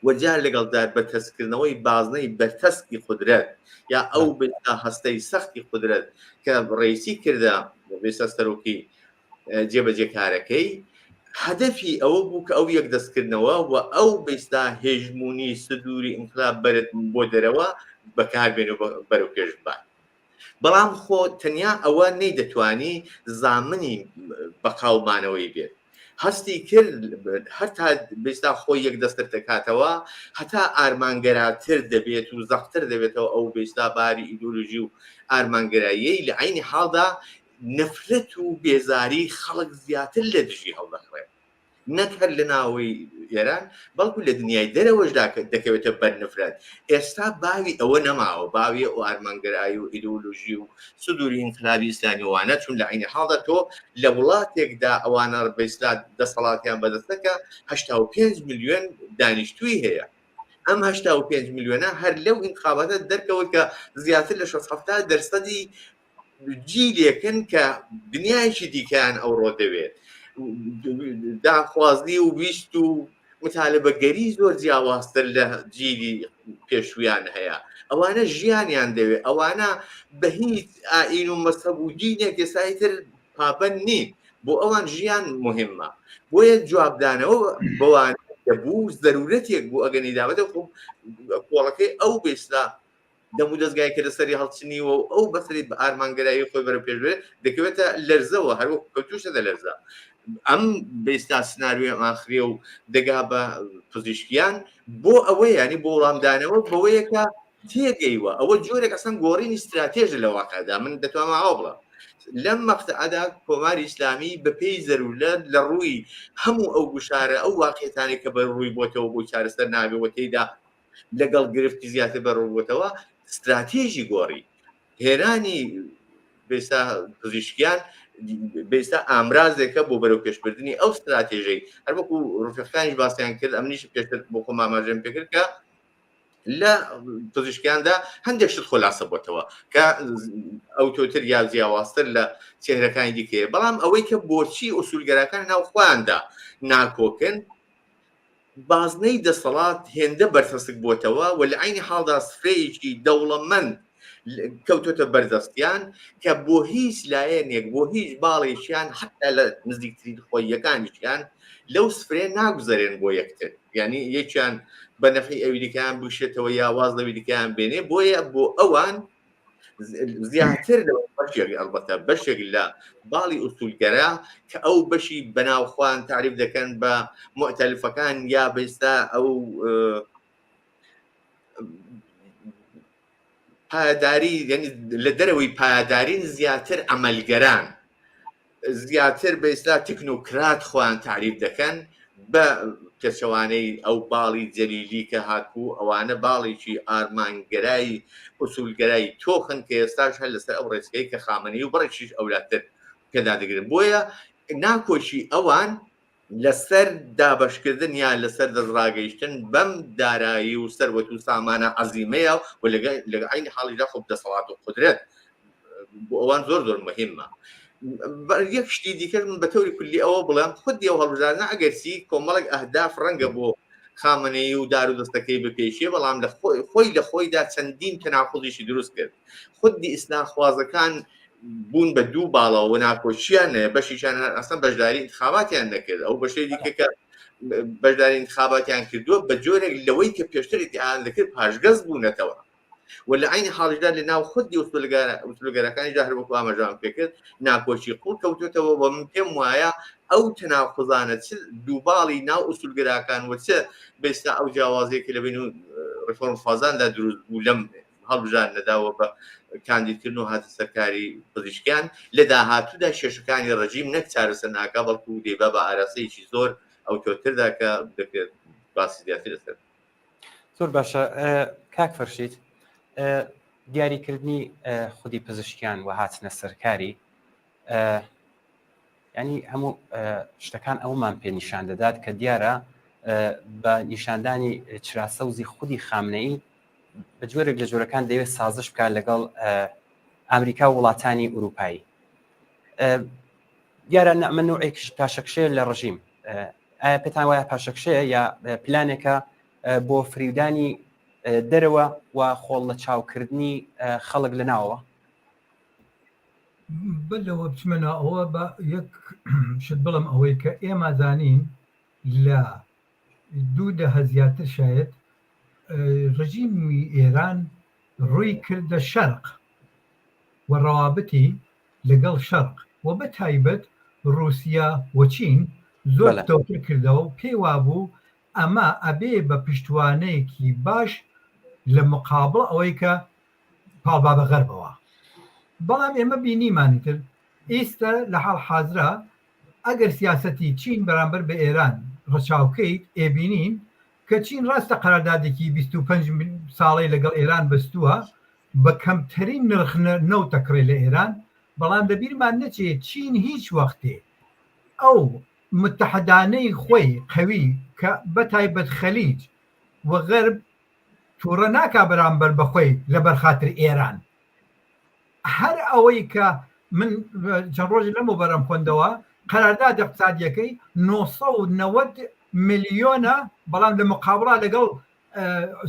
وەجار لەگەڵدار بە تەسکردنەوەی بازنەی بەرتەسکی قودرەت یا ئەو بێتا هەستەی سەختی قودرەت کە ڕئیسی کردە بێستا سەرۆکی جێبەجێکارەکەی هەدەفی ئەوە بوو کە ئەو یەک دەستکردنەوە و ئەو بێستا هێژمونی سنووری ئینقلاب بەرت بۆ دەرەوە بەکاربێن و بەرەو پێشبان بەڵام خۆ تەنیا ئەوە نەیدەتوانی زامنی بەقاومانەوەی بێت هەستی کرد هەتا بێستا خۆی یەک دەستر دەکاتەوە هەتا ئارمانگەراتر دەبێت و زەختر دەبێتەوە ئەو بێستا باری ئیدۆلۆژی و ئارمانگەراییەی لە عینی حاڵدا نەفرەت و بێزاری خەڵک زیاتر لە دژی هەڵدەخڕێت نەک هەر لە ناوەی ئێران بەڵکو لە دنیای دەرەوەشدا دەکەوێتە بەرنفرەت ئێستا باوی ئەوە نەماوە باوی ئەو ئارمانگەرایی و ئیدۆلۆژی و سنووری ئینقلابی ئیسلامیوانە چون لە عینی حاڵدا تۆ لە وڵاتێکدا ئەوانە بەئیستا دەسەڵاتیان بەدەستەکە 85 میلیۆن دانیشتووی هەیە ئەم 85 میلیۆنە هەر لەو ئینتخاباتە دەرکەوە کە زیاتر لە 60% جیلێکن کە دنیایشی دیکەیان ئەوڕۆ دەوێت داخوازی و ویست و متالبەگەری زۆر جیاوازتر لە جیلی پێشویان هەیە ئەوانە ژیانیان دەوێت ئەوانە بە هیچ ئاین و مەسەب و دینێک ئێستایتر پابەند نین بۆ ئەوان ژیان مهمە بۆیە جوابدانەوە بەوان دەبوو زەرورەتێک بوو ئەگەنی دابێتە کۆڵەکەی ئەو بێستا دەمو دەستگای کە لەسەری هەڵچنیوە و ئەو بەسەری بە ئارمانگەرایی خۆی بەرە پێشبێت دەکەوێتە لەرزەوە هەروەکو کەوتوشە دە لەرزە ئەم بێستا سناریۆ ئاخرێ و دەگا بە پزیشکیان بۆ ئەوەی ینی بۆ وەڵامدانەوە بەوەیەکە تێگەیوە ئەوە جۆرێک ئەسەن گۆڕینی استراتێژە لە واقعدا من دەتوانم ئەوە بڵێم لەم مەقطعەدا کۆماری ئیسلامی بەپێی زەرورەت لە ڕووی هەموو ئەو گوشارە ئەو واقعیەتانی کە بەڕووی بۆتەوە بۆ چارەسەر نابێەوە تێیدا لەگەڵ گرفتی زیاتر بەڕووبووتەوە استراتێژی گۆڕی هێرانی بێستا پزیشکیان بێستا ئامرازێکە بۆ بەرەو پێشبردننی ئەو استراتێژەی هەر وەکو ڕفقانیش باسییان کرد ئەمنیش پێشتر بۆ خۆ ماماژێن پێکرد کە لە پزیشکیاندا هەندێک شت خۆلاسە بۆتەوە کە ئەو تۆتر یا جیاوازتر لە چێهرەکانی دیکەیە بەڵام ئەوەی کە بۆچی ئوسولگەرەکان ناوخۆیاندا ناکۆکن بازنەی دەسەڵات هێندە بەرتەسک بۆتەوە و لە عینی حاڵدا سفرەیەکی دەوڵەمەند کەوتۆتە بەردەستیان کە بۆ هیچ لایەنێک بۆ هیچ باڵێکیان حتا لە نزیکترین خۆیەکانیشیان لەو سفرێ ناگوزارێن بۆ یەکتر یعنی یەکیان بە نەفعی ئەویدیکیان بشێتەوە یا واز لەویدیکیان بێنێ بۆیە بۆ ئەوان زیاتر بەشێک ئەلبەتە بەشێک لە باڵی ئوسولگەرە کە ئەو بەشی بەناوخواان تعریف دەکەن بە مؤتەلفەکان یا بەئیستا ئەو پایداری یعنی لە دەرەوەی پایدارین زیاتر ئەمەلگەران زیاتر بەئیستا تکنۆکرات خۆیان تعریف دەکەن بە کەسەوانەی ئەو باڵی جەلیلی کە هاتبوو ئەوانە باڵێکی ئارمانگەرایی ئوسولگەرایی تۆخن کە ئێستاش هەر لەسەر ئەو ڕێچکەی کە خامنەی و بڕێکیش ئەولاتر پێدا دەگرن بۆیە ناکۆشی ئەوان لەسەر دابەشکردن یان لەسەر دەستڕاگەیشتن بەم دارایی و سەروەت و سامانە عەزیمەیە و لەگە عینی حاڵیدا خۆ دەسەڵات و قودرەت بۆ ئەوان زۆر زۆر مهمە یەک شتی دیکە من بە تەوری کولی ئەوە بڵێم خودی ئەو هەڵبژاردنە ئەگەرچی کۆمەڵێک ئەهداف ڕەنگە بۆ خامنەی و دار و دەستەکەی بپێشیە بەڵام لە خۆی لە خۆیدا چەندین تەناقوڵیشی دروست کرد خودی ئیسلاخوازەکان بوون بە دوو باڵەوە ناکۆچیان بەشیشان ئەسڵ بەشداری انتخاباتیان نەکرد ئەو بەشەی دیکە کە بەشداری انتخاباتیان کردووە بە جۆرێک لەوەی کە پێشتری ئیان دەکرد پاشگەز بوونەتەوە و لە عینی حاڵیشدا لە ناو خودی وسولگەرەکانیدا هەر وەکو ئاماژەوان پێکرد ناکۆچی قوڵ کەوتوتەوە بە من پێم وایە ئەو تەناقوزانە چ دووباڵی ناو ئوسولگەراکان وچە بێستا ئەو جیاوازەیەکە لە بین و ڕفۆرم خوازاندا دروست بوو لەم هەڵبژاردنەداوە بە کاندیدکردن و هاتە سەرکاری پزیشکیان لە داهاتوودا شێشەکانی ڕەجیم نەک چارەسەر ناکا بەڵکو دەیبا بە ئاراسەیەکی زۆر ئەو کەوتردا کە دەکرێت باسی زیاتر لەسەر زۆر باشە کاک فەرشید دیاریکردنی خودی پزیشکیان و هاتنە سەرکاری ینی هەموو شتەکان ئەومان پێ نیشان دەدات کە دیارە بە نیشاندانی چراسەوزی خودی خامنەئی بە جۆرێک لە جۆرەکان دەوێت سازش بکات لەگەڵ ئەمریکا و وڵاتانی ئوروپایی دیارە من نوعێک پاشەکشەیە لە ڕژیم ئایا پێتان وایە پاشەکشەیە یا پلانێکە بۆ فریودانی دەرەوە و خۆڵ لە چاوکردنی خەڵک لە ناوەوە بلەوە بچمەنە ئەوە بە یەک شت بڵم ئەوەی کە ئێمە زانین لە 2 زیاتر شاید ڕژیمی ئێران ڕووی کردە شەرق و ڕەوابەتی لەگەڵ شەرق و بە تایبەت رووسیا و چین زۆر تەوتر کردەوە و پێی وابوو ئەمە ئەبێ بە پشتوانەیەکی باش لە مقابڵ ئەوەی کە پاڵبا بە غەربەوە بەڵام ئێمە بینیمانی تر ئێستا لە حاڵ حازرا ئەگەر سیاسەتی چین بەرامبەر بە ئێران ڕەچاوکەیت ئێبینین کە چین ڕاستە قەراردادێکی 25 ساڵەی لەگەڵ ئێران بەستووە بە کەمترین نرخ نەوتەکڕێ لە ئێران بەڵام دەبیرمان نەچێت چین هیچ وەختێ ئەو متحدانەی خۆی قەوی کە بەتایبەت خەلیج و غەرب تووڕە ناکا بەرامبەر بەخۆی لە بەرخاتر ئێران هەر ئەوەی کە من چەند ڕۆژی لەمە بەرەم خوێندەوە قەرارداد اقتصادیەکەی 990 ملیۆنە بەڵام لە مقابڵە لەگەڵ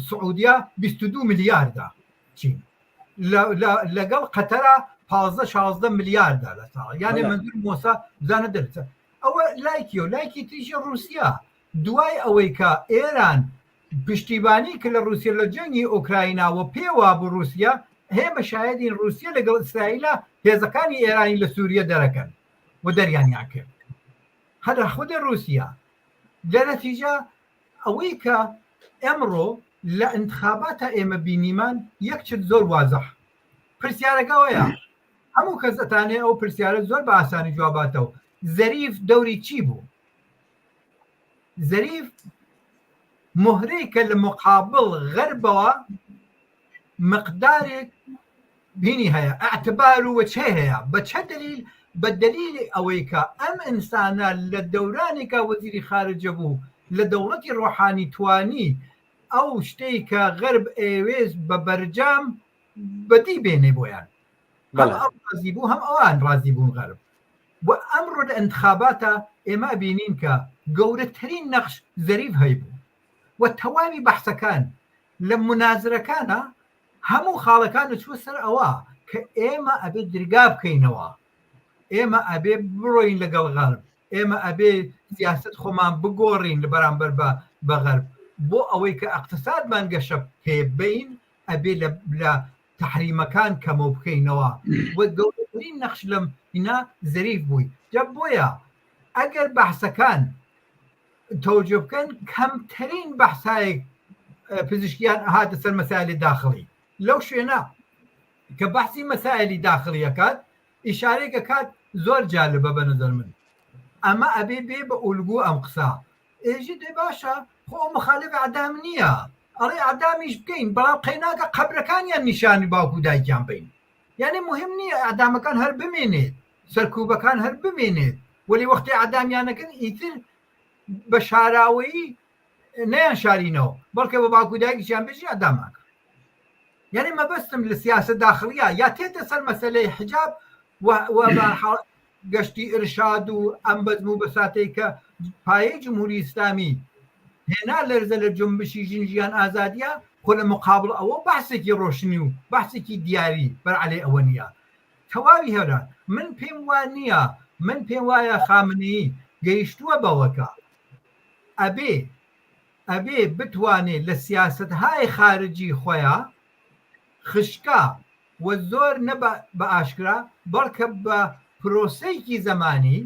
سعودیا 22 میلیاردە چین لەگەڵ قەتەرە 15-16 میلیاردە لە ساڵ یانێ منزور مۆسا بزانە دەرچە ئەوە لایکی و لایکی تریشی رووسیا دوای ئەوەی کە ئێران پشتیبانی کە لە رووسیا لە جەنگی ئۆکرایناوە پێوا بوو رووسیا هێمە شایدین رووسیا لەگەڵ ئیسرائیلە هێزەکانی ئێرانی لە سووریە دەرەکەن و دەریانیان کرد هەر خودە رووسیا لە نەتیجە ئەوەی کە ئەمڕۆ لە انتخاباتە ئێمە بینیمان یەکچت زۆر وازەح پرسیارەکەوەیە هەموو کەس ئەتانێ ئەو پرسیارە زۆر بە ئاسانی جواباتەوە زەریف دەوری چی بوو زەریف مهرەی کە لە مقابڵ غەربەوە مقدارێک بینی هەیە ئەعتبار و وەچێ هەیە بە چە دلیل بە دلیلی ئەوەی کە ئەم ئینسانە لە دەورانێکە وەزیری خارجە بوو لە دەوڵەتی ڕۆحانی توانی ئەو شتەی کە غەرب ئێوێز بە بەرجام بەدی بێنێ بۆیان ڕازی بوو هەم ئەوان ڕازی بوون غەرب و ئەمڕۆ لە انتخاباتە ئێمە بینین کە گەورەترین نەخش زەریف هەیبوو و تەواوی بەحسەکان لە منازرەکانە هەموو خاڵەکانە چوە سەر ئەوە کە ئێمە ئەبێ درگا بکەینەوە ئێمە ئەبێ بڕۆین لەگەڵ غەرب ئێمە ئەبێ سیاست خۆمان بگۆڕین لە بەرامبەر بە غەرب بۆ ئەوەی کە ئەقتصادمان گەشە پێبین ئەبێ لە تحریمەکان کەمە بکەینەوە و گەورەترین نەخش لەم هینا زەریف بووی جا بۆیە ئەگەر بەحسەکان تەوجه بکەن کەمترین بەحسایەک پزیشکیان هاتە سەر مەسائلی داخلی لەو شوێنە کە بەحسی مەسائلی داخلیەکات ئیشارەیەکە کات زۆر جالبە بە نظر من ئەمە ئەبێ بێ بە ئولگو ئەم قسە ئێژی دێ باشە خۆ مخالف عەدام نییە ئەڵێ عەدامیش بکەین بەڵام قەیناکە قەبرەکانیان نیشانی باوکو دایکیان بین یعنی مهم نییە عەدامەکان هەر بمێنێت سەرکوبەکان هەر بمێنێت وەلی وەختی عەدامیانەکەن ئیتر بە شاراوەیی نەیان شارینەوە بەڵکە بە باوکو دایکیان بێژی عەداماکە یعنی مەبەستم لە سیاسە داخلیە یا تێتە سەر مەسەلەی حجاب و گەشتی ئرشاد و ئەم بەزم و بەساتەی کە پایەی جمهوری ئیسلامی هێنا لەرزە لە جنبشی ژین ئازادیە خۆ لە مقابل ئەوە باسێکی ڕۆشنی و باسێکی دیاری بەرعەلێ ئەوە نییە. تەواوی هێران من پێم وان نییە، من پێم وایە خامنەیی گەیشتووە بەوەکە ئەبێ بتوانێت لە سیاسەتهای خارجی خۆیان خشکا و زۆر نە بە ئاشکرا بەڵکە بە پرۆسەیەکی زەمانی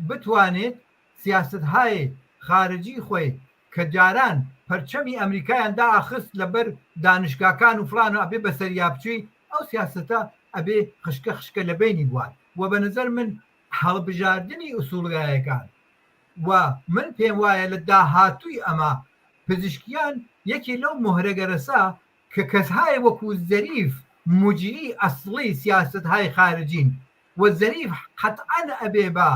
بتوانێت سیاسەتهای خارجی خۆی کە جاران پەرچەمی ئەمریکایان داخست لەبەر دانشگاکان و فلان و ئەبێ بەسەریا بچووی ئەو سیاسەتە ئەبێ خشکە لە بینی بووان و بە نظر من هەڵبژاردننی ئوسوڵگایەکان و من پێم وایە لە داهاتووی ئەمە پزیشکیان یەکی لەو مهرەگەرەسا کە کەسهای وەکو زەریف مجری ئەسڵی سیاستهای خارجین و زەریف قەتعەن ئەبێ بە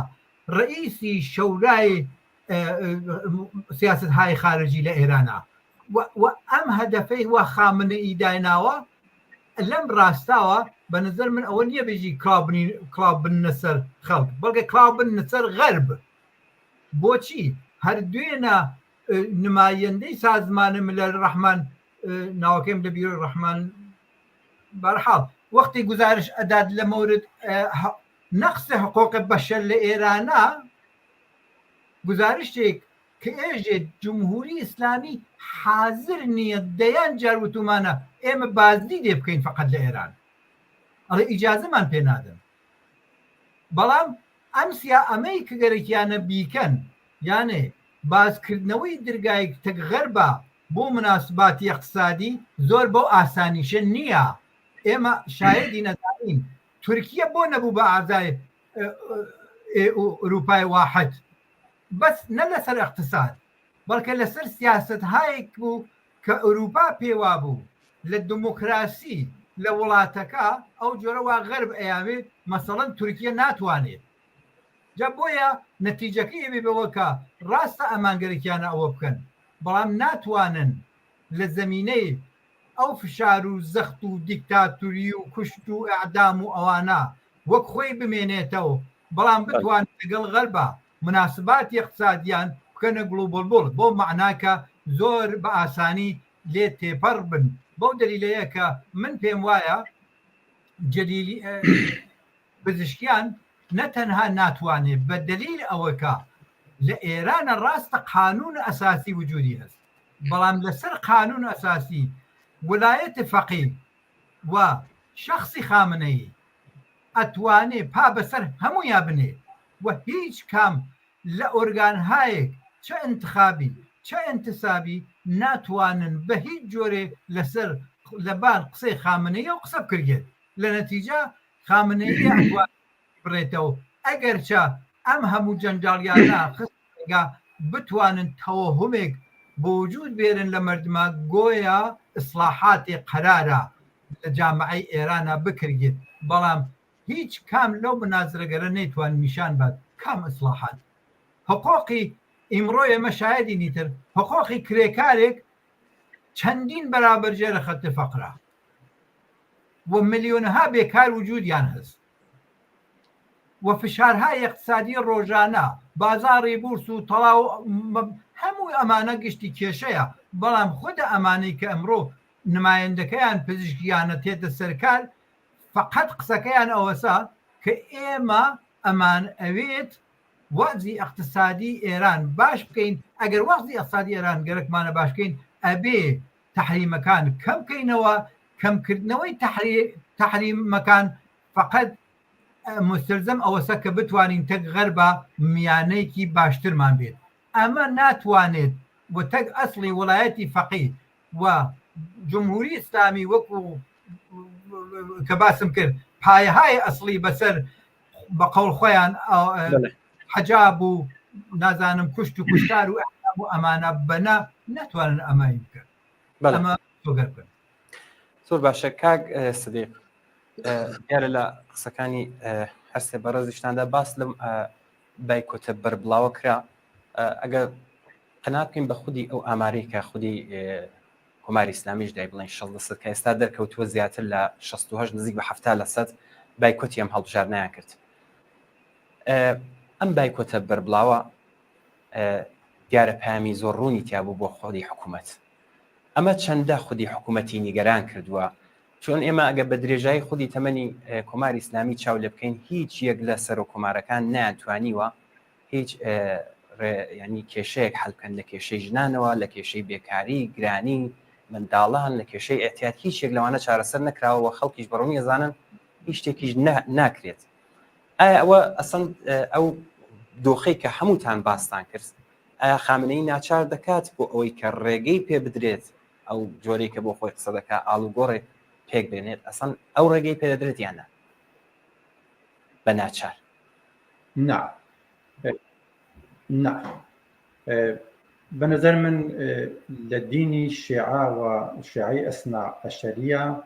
ڕئیسی شەورای سیاستهای خارجی لە ئێرانە و ئەم هەدەفەی وە خامنەئی دایناوە لەم ڕاستاوە بە نظر من ئەوە نییە بێژی کڵاو بنە سەر خەڵک بەڵکە کڵاو بنە سەر غەرب. بۆچی هەردوێنە نمایەندەی سازمانە ملل ڕەحمان ناوەکەم لە بیرۆ ڕەحمان بەرحاڵ وەختی گزارش ئەداد لە مورد نەقسە حقوق بەشەر لە ئێرانە گزارشتێک کە ئێژێ جمهوری ئیسلامی حاضر نییە دەیان جاروتومانە ئێمە بازدی لێ بکەین فقط لە ئێران ئەڵێ ئیجازەمان پێ نادەن. بەڵام ئەمەی کە گەرەکیانە بیکەن یانێ بازکردنەوەی دەرگای تەکغەربە بۆ مناسباتی اقتصادی زۆر بۆ ئاسانیشە نییە. ئێمە شایدی نەزانین تورکیە بۆ نەبوو بە ئازای ئەوروپای واحد بەس نە لەسەر اقتصاد بەڵکە لەسەر سیاستهایەک بوو کە ئەوروپا پێوا بوو لە دموکراسی لە وڵاتەکە ئەو جۆرەوە غەرب ئەیاوێت مەسەڵەن تورکیە ناتوانێت. جا بۆیە نەتیجەکەی ئەبێ بەوەکە ڕاستە ئەمانگەرێکیانە ئەوە بکەن بەڵام ناتوانن لە زەمینەی ئەو فشار و زەخت و دیکتاتوری و کوشت و ئەعدام و ئەوانە وەک خۆی بمێنێتەوە بەڵام بتوان لەگەڵ غەربە مناسباتی اقتصادیان بکەنە گڵوبڵبڵ بۆ معناکە زۆر بە ئاسانی لێ تێپەڕ بن. بەو دەلیلەیە کە من پێم وایە پزیشکیان نەتەنها ناتوانێت بە دلیل ئەوەکە لە ئێرانە ڕاستە قانون ئەساسی وجودی هەست بەڵام لەسەر قانون ئەساسی وڵایەت فەقیه و شخصی خامنەیی ئەتوانێ پا بەسەر هەموویا بنێ و هیچ کام لە ئۆرگانهایەک چه انتخابی چه انتسابی ناتوانن بە هیچ جۆرێ لەسەر لەبان قسەی خامنەیە و قسە بکرێت لە نەتیجە خامنەیە ئەتوان بڕێتەوە ئەگەرچە ئەم هەموو جەنجاڵیانە خستگا بتوانن تەوەهومێک بۆ وجود بێرن لە مردمە گۆیە ئیسلاحاتی قەرارە لە جامعەی ئێرانە بکرێت بەڵام هیچ کام لەو منازرەگەرە نەیتوان نیشان بات کام ئیسلاحات. حقوقی ئیمڕۆ ئێمە شایەدی نیتر حقوقی کرێکارێک چەندین بەرابەرجێ لە خەتە فەقرە و ملیۆنەها بێکار وجودیان هەست و فشارهای اقتصادی ڕۆژانە بازاڕی بورس و تەڵاو هەموو ئەمانە گشتی کێشەیە بەڵام خودە ئەمانەی کە ئەمڕۆ نمایەندەکەیان پزیشکیانە تێتە سەرکار فقط قسەکەیان ئەوەسا کە ئێمە ئەمان ئەوێت وەزی اقتصادی ئێران باش بکەین ئەگەر وەزی اقتصادی ئێران گەرەکمانە باش بکەین ئەبێ تحریمەکان کەم بکەینەوە کەمکردنەوەی تحریمەکان فقط مستلزم ئەوەسە کە بتوانین تەک غەربە میانەیەکی باشترمان بێت ئەمە ناتوانێت و تەک ئەسڵی وڵایەتی فەقیه و جمهوری ئیسلامی وەکو کە باسم کرد پایەهای ئەسڵی بەسەر بە قەول خۆیان حەجاب و نازانم کوشت و کوشتار و ئەحکام و ئەمانە بەنا ناتوانن ئەمای بکەن ئەمە تۆگەر بکەن. زۆر باشە کاک سدیق دیارە لە قسەکانی هەرسێ بەڕێزیشتاندا باس لەم بایکۆتە بەربڵاوە کرا ئەگەر قەناعت بکەین بە خودی ئەو ئامارەی کە خودی کۆماری ئیسلامیش دای بڵێن 60% کە ئێستا دەرکەوتووە زیاتر لە 68 نزیک بە 70% بایکۆتی ئەم هەڵبژاردنیان کرد. ئەم بایکۆتە بەربڵاوە دیارە پامی زۆر ڕوونی تیابوو بۆ خۆی حکوومەت. ئەمە چەندە خودی حکوومەتی نیگەران کردووە، چۆن ئێمە ئەگە بە درێژایی خودی تەمەنی کۆماری ئیسلامی چاو لێ بکەین هیچ یەک لە سەر و کۆمارەکان نەیانتوانیوە هیچ ینی کێشەیەک حەڵکەن لە کێشەی ژنانەوە، لە کێشەی بێکاری، گرانی، منداڵان، لە کێشەی ئێحتیات هیچ یەک لەوانە چارەسەر نەکراوە خەڵکیش بەڕوونی ئەزانن هیچ شتێکیش ناکرێت. ئایا ئەوە ئەسڵ ئەو دۆخەی کە هەمووتان باستان کرد ئایا خامنەی ناچار دەکات بۆ ئەوەی کە ڕێگەی پێ بدرێت ئەو جۆرەی کە بۆ خۆی قسە دەکات ئاڵوگۆڕێ پێک بێنێت ئەسڵ ئەو ڕێگەی پێ دەدرێت یانە بە ناچار؟ نه بنظر من لديني شيعة وشيعي أثناء الشريعة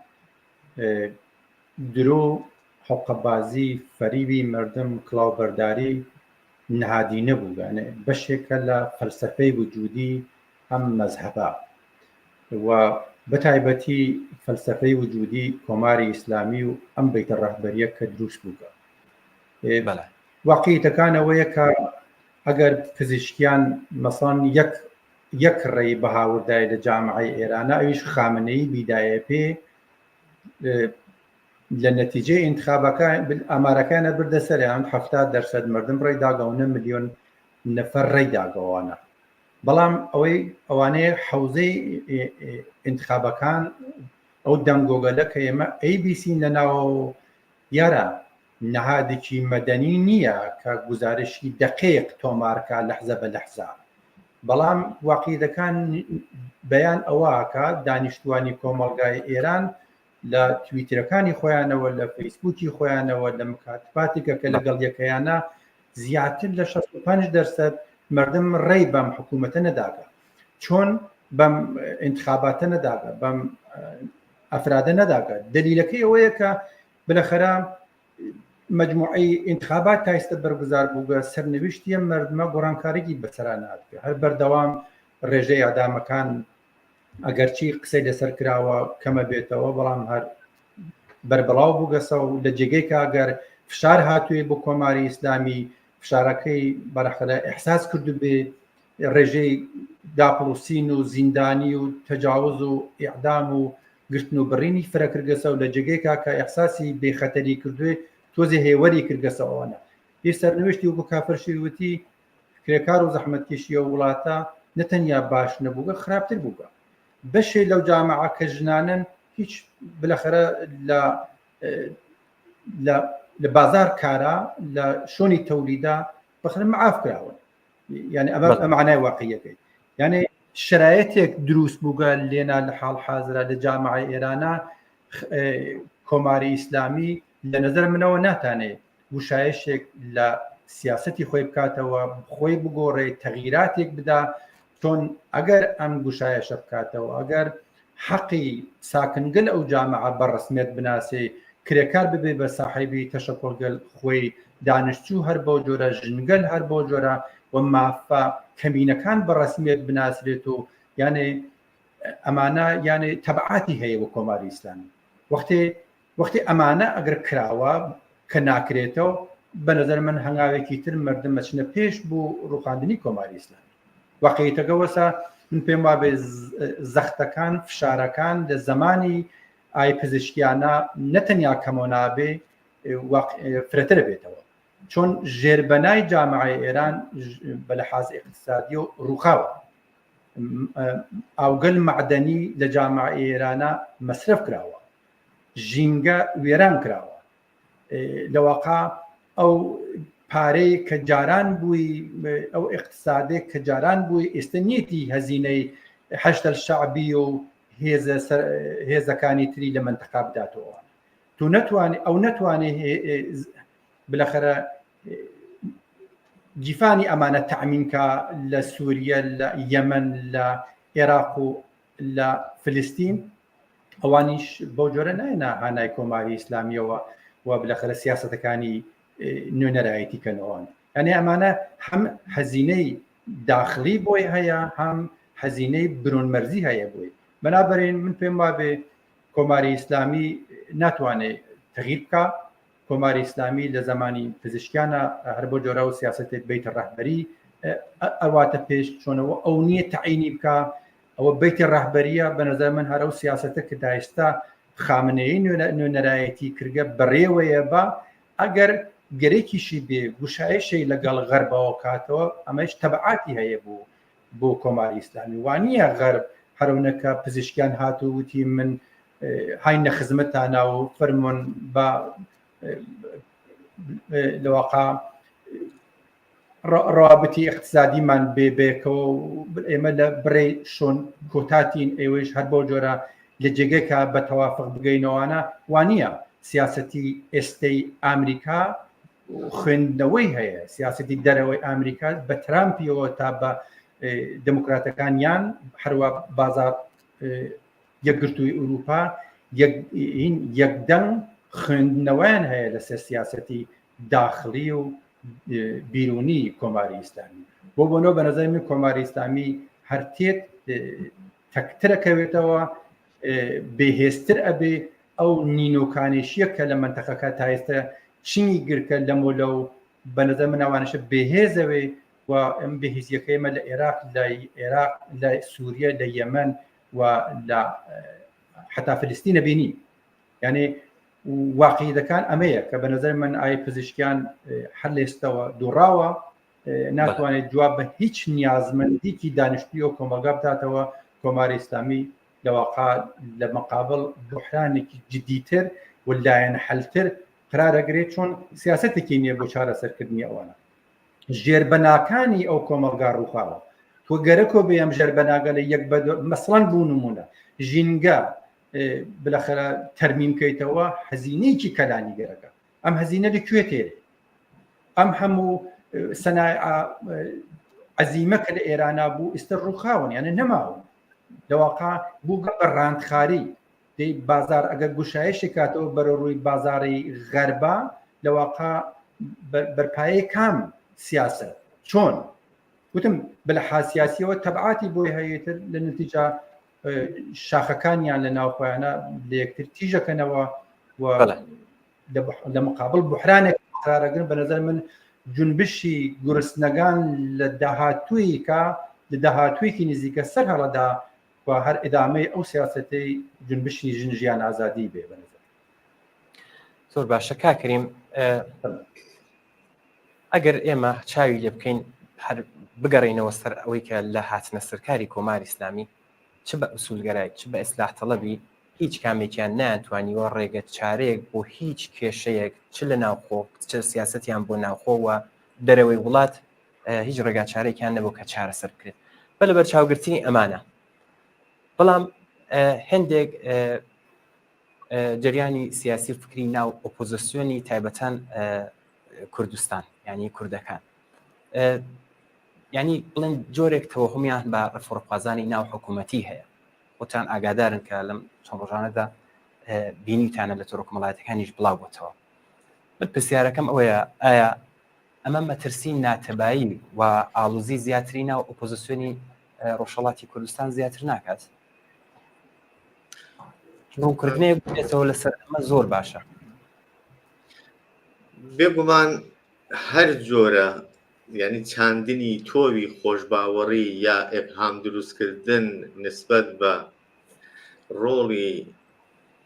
درو حقبازي فريبي مردم كلاو برداري نهادي نبو يعني بشكل فلسفي وجودي هم مذهبا وبتعبتي فلسفي وجودي كوماري إسلامي وأم بيت الرهبرية كدروس بوغا بله واقعية كان ويكا ئەگەر پزیشکیان مەسڵان یەک ڕێی بەهاوردای لە جامعەی ئێرانە ئەویش خامنەی بیدایە پێ لە نەتیجەی ئینتخابەکان ئامارەکانە بردە سەریان 70% مردم ڕێداگەونە ملیۆن نەفەر ڕێداگەوانە بەڵام ئەوانەیە حەوزەی ئینتخابەکان ئەو دەنگۆگەلە کە ئێمە ABC لەناو یارە نەهادێکی مەدەنی نییە کە گزارشی دقیق تۆمارکە لەحزە بە لەحزە بەڵام واقعیەکان بەیان ئەوەکە دانیشتوانی کۆمەڵگای ئێران لە تویترەکانی خۆیانەوە لە فەیسبووکی خۆیانەوە لە مکاتباتێکە کە لەگەڵ یەکەیانە زیاتر لە 65% مردم ڕێی بەم حکوومەتە نەداگە چۆن بەم ئینتخاباتە نەداگە بەم ئەفرادە نەداگە دلیلەکەی ئەوەیە کە بلەخەرە مجموعی انتخابات تایستە بەرگزار بووگە سەرنوشتیە مردمە گۆڕانکاریی بەسەرانات هەر بەردەوام ڕێژەی ئادامەکان ئەگەرچی قسەی لەسەر کراوە کەمە بێتەوە بەڵام هەر بەربڵاو بووگەسە و لە جێگەی کاگەر فشار هاتووێ بۆ کۆماری ئیسلامی فشارەکەی بەرەخەرە ئەحساس کردو بێ ڕێژەی داپڵوسین و زیندانی و تەجاوز و ئیعدام و گرتن و بڕینی فرەکردگەسە و لە جێگەی کاکە ئەحساسی بێخەتەری کردوێ تۆزی هێوەری کردگەسەوەوانە هی سەرنوشتی و بۆ کافرشیوتی کرێکار و زەحمەتکێشیە وڵاتە نەتەنیا باش نەبووگە خراپتر بووگە بەشێ لەو جامعە کە ژنانن هیچ بلەخەرە لە بازار کارە لە شۆنی تەولیدا بەخەر معاف کراون یعنی ئەمە معنای واقعیەکەی یعنی شرایەتێک دروست بووگە لێنا لە حاڵ حازرە لە جامعە ئێرانە کۆماری ئیسلامی لە نظر منەوە ناتانێت وشایشێک لە سیاسەتی خۆی بکاتەوە خۆی بگۆڕێ تەغییراتێک بدا چۆن ئەگەر ئەم گوشایشە بکاتەوە ئەگەر حەقی ساکنگەل ئەو جامعە بەڕسمیت بناسێ کرێکار ببێ بە ساحیبی تەشەکۆڵگەل خۆی دانیشتوو هەر بۆ جۆرە ژنگەل هەر بۆ جۆرە و مافە کەمینەکان بەڕسمیت بناسرێت و یانێ ئەمانە یانێ تەبعاتی هەیە بۆ کۆماری ئیسلامی وەختی ئەمانە ئەگەر کراوە کە ناکرێتەوە بە نظر من هەنگاوێکی تر مردم مەچنە پێش بۆ ڕوخاندنی کۆماری ئیسلامی واقعیتەکە وەسە من پێم وابێ زەختەکان فشارەکان لە زمانی ئای پزیشکیانە نەتەنیا کەمەوە نابێ فرەتر بێتەوە چۆن ژێربەنای جامعەی ئێران بە لەحاز اقتصادی و ڕووخاوە ئاوگەل معدەنی لە جامعەی ئێرانە مەسرف کراوە ژینگە وێران کراوە لەواقع ئەو پارەی کە جاران بووی ئەو اقتصادێک کە جاران بووی ئێستا نیەتی هەزینەی حەشتە شعبی و هێزەکانی تری لە منتەقا بداتەوە تو نەتوانێت ئەو نەتوانێت بلەخەرە جیفانی ئەمانە تەعمینکە لە سووریە لە یەمەن لە عێراق و لە فلستین ئەوانیش بۆ جۆرە نایەنە هانای کۆماری ئیسلامیەوە و بلەخەرە سیاسەتەکانی نوێنەرایەتی کەنەوەن یعنی ئەمانە هەم هەزینەی داخلی بۆی هەیە هەم هەزینەی برونمەرزی هەیە بووی بەنابەرین من پێم وابێ کۆماری ئیسلامی ناتوانێت تەغییر بکە کۆماری ئیسلامی لە زمانی پزیشکیانە هەر بۆ جۆرە و سیاسەتێک بیتە ڕەهبەری ئەواتە پێش چۆنەوە ئەو نییە تەعینی بکە ئەوە بیتە ڕەهبەریە بە نەزەر من هەرە و سیاسەتە کە دایستا خامنەیەی نوێنەرایەتی کردگە بەڕێوەیە بە ئەگەر گەرێکیشی بێ گوشایشەی لەگەڵ غەربەوە کاتەوە ئەمەش تەبعاتی هەیە بۆ کۆماری ئیسلامی وانە غەرب هەرونەکە پزیشکیان هاتو وتی من هاینە خزمەتانە و فەرمۆن بە لەواقع ڕابتی اقتصادیمان بێبێکەوە ئێمە لە بڕێ شۆن کۆتاتین ئێوەش هەر بۆ جۆرە لە جێگەکە بە تەوافق بگەینەوەوانە وانە سیاسەتی ئێستەی ئامریکا خوێندنەوەی هەیە سیاسەتی دەرەوەی ئامریکا بە ترامپیەوە تا بە دموکراتەکانیان هەروە بازار یەکگرتووی ئوروپا یەکدەنگ خوێندنەوەیان هەیە لەسەر سیاسەتی داخلی و بیرونی کۆماری ئیسلامی بۆنەوە بە نەزەر من کۆماری ئیسلامی هەرتێت تەکترەکەوێتەوە بێهێزتر ئەبێ ئەو نینۆکانێشیە کە لە منتەقەکە تا ئێستا چینی گرکە لە مۆلە و بە نەزەر من ئەوانەشە بێهێزەوێ و ئەم بەهێزیەکە ئێمە لە عێراق لە سووریا لە یەمەن و لە حتا فلستینە بینیم یعنی واقعیەکان ئەمەیە کە بە نەزەر من ئای پزیشکیان هەر لێستەوە دووڕاوە ناتوانێت جواب بە هیچ نیازمەندیکی دانیشتوی و کۆمەلگا بداتەوە کۆماری ئیسلامی لەواقع لە مەقابل بوحرانێکی جدیتر و لایەن حەلتر قرارەگرێت چۆن سیاسەتێکی نییە بۆ چارەسەرکردنی ئەوانە ژێربەناکانی ئەو کۆمەلگا ڕووخاوە تۆ گەرەکۆ بێ ئەم ژێربەناگە لە یەک مەسڵەن بوو نمونە ژینگە بالاخره تەرمیم کەیتەوە هەزینەیەکی کەلانی گەرەکە ئەم هەزینە لەکوێ تێرێ ئەم هەموو سەنایع عەزیمە کە لە ئێرانە بوو ئێستا ڕووخاون یانە نەماون لەواقع بووگە بە ڕاندخاری دەی بازار ئەگەر گوشایشی کاتەوە بەرە ڕووی بازاری غەربا لەواقع بەرپایەی کام سیاسەت چۆن وتم بەلەحاز سیاسیەوە تەبعاتی بۆی هەیەتر لە نتیجە شاخەکانیان لە ناوخۆیانە لە یەکتر تیژەکەنەوە و لە مقابل بوحرانێک قرارەگرن بە نەزەر من جونبشی گورستنەکان لە داهاتوویەکی نزیکە سەر هەڵەدا و هەر ئیدامەی ئەو سیاسەتەی جونبشی ژیان ئازادی بێ بە نەزەر زۆر باشە کاکریم ئەگەر ئێمە چاوی لێ بکەین هەر بگەڕینەوە سەر ئەوەی کە لە هاتنە سەرکاری کۆماری ئیسلامی چ بە ئوسولگەرای چ بە ئیسلاح تەڵەبی هیچ کامێکیان ناتوانیوە ڕێگە چارەیەک بۆ هیچ کێشەیەک چ لە ناوخۆ چ سیاسەتیان بۆ ناوخۆوە دەرەوەی وڵات هیچ ڕێگا چارێکیان نەبوو کە چارەسەر بکرێت بە لەبەر چاوگرتنی ئەمانە بەڵام هەندێک جریانی سیاسی فکری ناو ئۆپۆزیسیۆنی تایبەتەن کوردستان یعنی کوردەکان یعنی بڵێن جۆرێک تەوەهمیان بە ڕەفڕەخوازانی ناو حکوومەتی هەیە خۆتان ئاگادارن کە لەم چەند ڕۆژانەدا بینیتانە لە تۆڕۆکمەڵایەتەکانیش بڵاو بۆتەوە پرسیارەکەم ئەوەیە ئایا ئەمە مەترسی ناتەبایی و ئاڵوزی زیاتری ناو ئۆپۆزیسیۆنی ڕۆژهەڵاتی کوردستان زیاتر ناکات ڕوونکردنەیەک بێتەوە لەسەر ئەمە زۆر باشە بێگومان هەر جۆرە یعنی چاندنی تۆوی خۆشباوەڕی یا ئێبهام دروستکردن نسبەت بە ڕۆڵی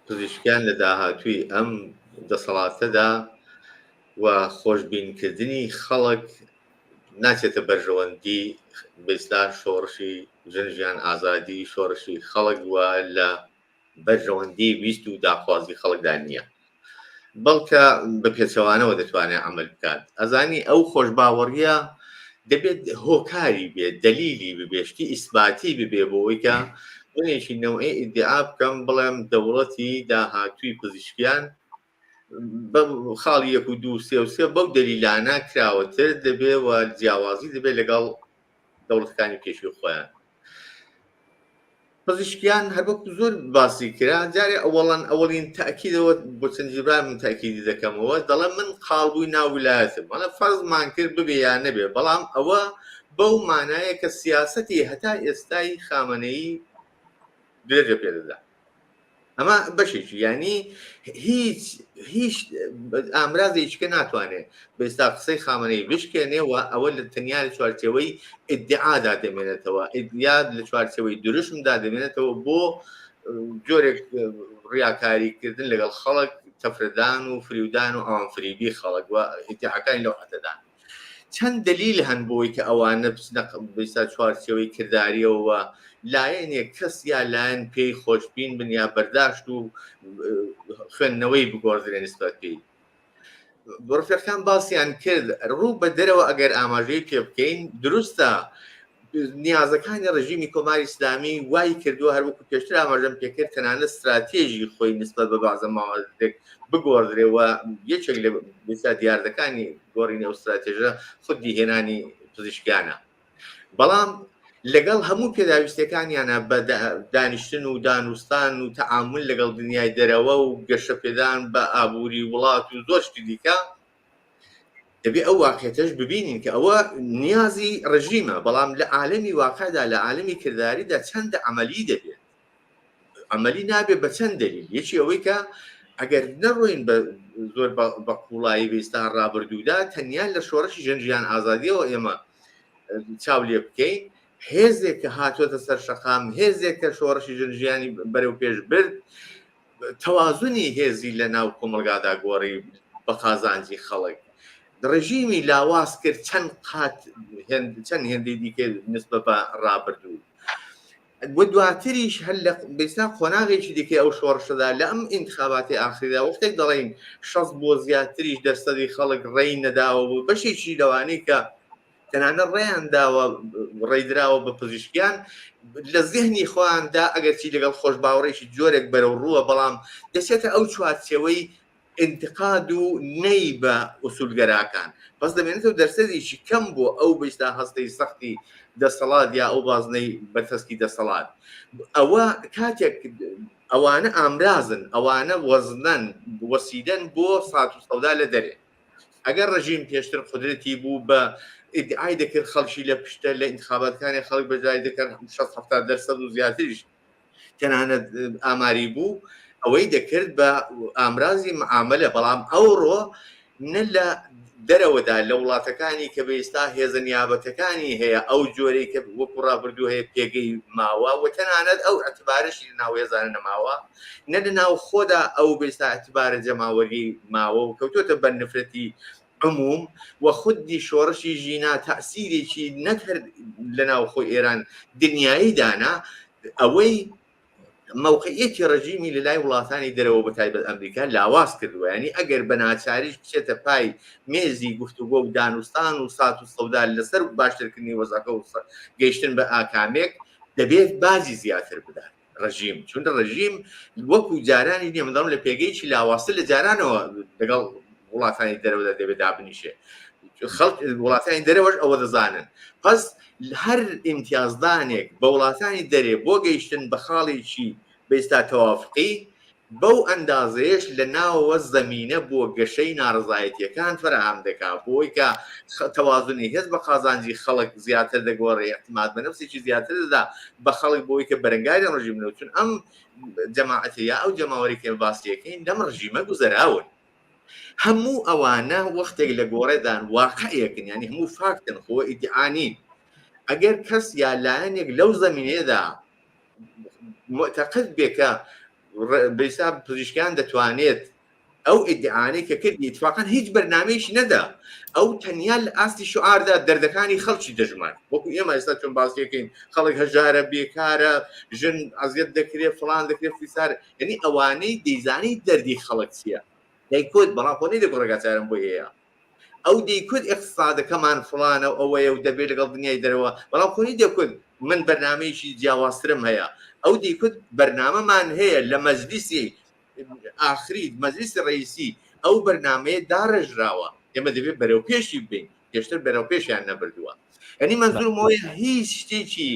پزیشکیان لە داهاتووی ئەم دەسەڵاتەدا و خۆشببینکردنی خەڵک ناچێتە بەرژەوەندی بەیسلا شۆڕشی ژنجیان ئازادی شۆڕشی خەڵک وە لە بەرژەوەندی ویست و داخوازی خەڵکدا نییە بەڵکە بە پێچەوانەوە دەتوانێت عمل بکات ئەزانی ئەو خۆشباوەڕیە دەبێت هۆکاری بێت دەلیلی ببێشتی ئیسباتی ببێ بۆەوەی کە منێکی نەوەی ئیدعا بکەم بڵێم دەوڵەتی داهاتووی پزیشکیان خاڵی 1 و 2 و 3 بەو دەلیلانە کراوەتر دەبێ و جیاوازی دەبێت لەگەڵ دەوڵەتەکانی پێشوی خۆیان پزیشکیان هەروەکو زۆر باسی کرا جارێ ئەوەڵین تاکیدەوە بۆ چەند جیبران من تاکیدی دەکەمەوە دەڵێم من خاڵبووی ناو ویلایەتم مەڵە فەرزمان کرد ببێ یان نەبێ بەڵام ئەوە بەو مانایە کە سیاسەتی هەتا ئێستای خامنەیی درێژە پێدەدا ئەمە بەشێکی ینی هیچ ئامرازێکیکە ناتوانێت بێستا قسەی خامنەی بشکێنێ و ئەوە لە تەنیا لە چوارچەوەی ئیدعادا دەمێنێتەوە ئیدعا لە چوارچەوەی دروشمدا دەمێنێتەوە بۆ جۆرێک ڕیاکاریکردن لەگەڵ خەڵک تەفردان و فریودان و ئەوان فریبی خەڵک وە ئیدعاکانی لەو حەتەدان چەند دلیل هەن بۆی کە ئەوانە بێستا چوارچەوەی کردداریەوە لایەنێک کەس یا لایەن پێی خۆشببین بن یا بەرداشت و خوێندنەوەی بگۆڕدرێ نسبەت پێی بۆڕفەکان باسییان کرد ڕوو بە دەرەوە ئەگەر ئاماژەی پێ بکەین دروستە نیازەکانی ڕژیمی کۆماری ئیسلامی وای کردووە هەروەکو پێشتر ئاماژەم پێکرد تەنانەت استراتێژی خۆی نسبەت بە بەعزە ماوەیەک بگۆڕدرێەوە یەکێک لە بێستا دیاردەکانی گۆڕینە و استراتێژە خودی هێنانی پزیشکیانە بەڵام لەگەڵ هەموو پێداویستەکانیانە بە دانیشتن و دانوستان و تەعامل لەگەڵ دنیای دەرەوە و گەشە پێدان بە ئابووری وڵات و زۆر شتی دیکە دەبێ ئەو واقعیەتەش ببینین کە ئەوە نیازی ڕژیمە بەڵام لە عالەمی واقعدا لە عالەمی کردداریدا چەندە عملی دەبێت عملی نابێت بە چەند دلیل یەکی ئەوەی کە ئەگەر نەڕۆین بە زۆر بە قوڵایی بێستا ڕابردوودا تەنیا لە شۆڕشی ژەنجیان ئازادیەوە ئێمە چاو لێ بکەین هێزێک کە هاتوۆتە سەر شەقام هێزێک کە شۆڕشی ژەنجیانی بەرەو پێش برد تەوازنی هێزی لە ناو کۆمەلگادا گۆڕی بە قازانجی خەڵک ڕژیمی لاواز کرد چەند هێندەی دیکە نسبەت بە ڕابردوو بۆ دواتریش هەر لە بێستا خۆناغێکی دیکە ئەو شۆڕشەدا لە ئەم ئینتخاباتی ئاخریدا وەختێک دەڵێن 6 بۆ زیاتریش دەرسەدی خەڵک ڕێی نەداوە بوو بەشێکی لەوانەی کە تەنانە ڕێیان داوە ڕێیدراوە بە پزیشکیان لە زیهنی خۆیاندا ئەگەرچی لەگەڵ خۆش باوەڕێکی جۆرێک بەرەو ڕووە بەڵام دەچێتە ئەو چوارچەوەی انتقاد و نەی بە ئوسولگەراکان بەس دەمێنێتەوە دەرسەدێکی کەم بۆ ئەو بێستا هەستەی سەختی دەسەڵات یا ئەو بازنەی بەرتەسکی دەسەڵات ئەوە کاتێک ئەوانە ئامرازن ئەوانە وەزنەن وەسیدەن بۆ سات و سەودا لە دەرێ ئەگەر ڕژیم پێشتر قدرەتی بوو بە ئیدعای دەکرد خەڵکی لە پشتە لە ئینتخاباتەکانی خەڵک بەجای دەکرد 60-70% و زیاتریش تەنانەت ئاماری بوو ئەوەی دەکرد بە ئامرازی معاملە بەڵام ئەوڕۆ نە لە دەرەوەدا لە وڵاتەکانی کە بەئێستا هێزە نیابەتەکانی هەیە ئەو جۆرەی کە وەکو ڕابردوو هەیە پێگەی ماوە و تەنانەت ئەو ئەتبارشی لە ناو هێزانە نەماوە نە لە ناو خۆدا ئەو بێستا ئەتبارە جەماوەری ماوە و کەوتۆتە بەر نفرەتی عموم و خودی شۆڕشی ژینا تەسیرێکی نەکرد لە ناو خۆی ئێران دنیایی دانا ئەوەی موقعیەتی ڕژیمی لە لای وڵاتانی دەرەوە بە تایبەت ئەمریکا لاواز کردووە ینی ئەگەر بە ناچاریش بچێتە پای مێزی گفتوگۆ و دانوستان و سات و سەودا لەسەر باشترکردنی وەزاکە و گەیشتن بە ئاکامێک دەبێت بازی زیاتر بدات ڕژیم چونکە ڕژیم وەکو جارانی نییە منداڵم لە پێگەیکی لاواستە لە جارانەوە لەگەڵ وڵاتانی دەرەوەدا دەبێت دابنیشێ خەڵک وڵاتانی دەرەوەش ئەوە دەزانن پس هەر ئیمتیازدانێک بە وڵاتانی دەرێ بۆ گەیشتن بە خاڵێکی بەئێستا تەوافقی بەو ئەندازەیەش لە ناوەوە زەمینە بۆ گەشەی ناڕزایەتیەکان فراهەم دەکات بۆی کە تەوازنی هێز بە قازانجی خەڵک زیاتر دەگۆڕێ احتیمال بە نەفسێکی زیاتر دەدا بە خەڵک بۆی کە بەرەنگاری ڕژیمەوە چون ئەم جەماعەتە یا ئەو جەماوەری کە باسیەکەین لەم ڕژیمە گوزەراون هەموو ئەوانە وەختێک لە گۆڕێدان واقعیەکن ینی هەموو فاکتن خۆ ئیدعانین ئەگەر کەس یا لایەنێک لەو زەمینەیەدا معتەقد بێکە بێستا پزیشکیان دەتوانێت ئەو ئیدعانەی کە کردی اتفاقاً هیچ بەرنامەیەکی نەدا ئەو تەنیا لە ئاستی شعاردا دەردەکانی خەڵکی دەژمار وەکو ئێمە ئێستا چۆن باسیەکەین خەڵک هەژارە بێکارە ژن ئەزیەت دەکرێت فڵان دەکرێت فیسار یعنی ئەوانەی دەیزانی دەردی خەڵک چییە دەیکوت بەڵام خۆ نەیدەکۆ ڕێگاچارم بۆ هەیە ئەو دەیکوت اقتصادەکەمان فڵانە ئەوەیە و دەبێت لەگەڵ دنیای دەرەوە بەڵام خۆنی دەکوت من بەرنامەیەکی جیاوازترم هەیە ئەو دەیکوت بەرنامەمان هەیە لە مەجلیسی ئاخری مەجلیسی ڕئیسی ئەو بەرنامەیە داڕێژراوە ئێمە دەبێت بەرەو پێشی بین پێشتر بەرەو پێشیان نەبردووە یعنی مەنزوورمەوەی هیچ شتێکی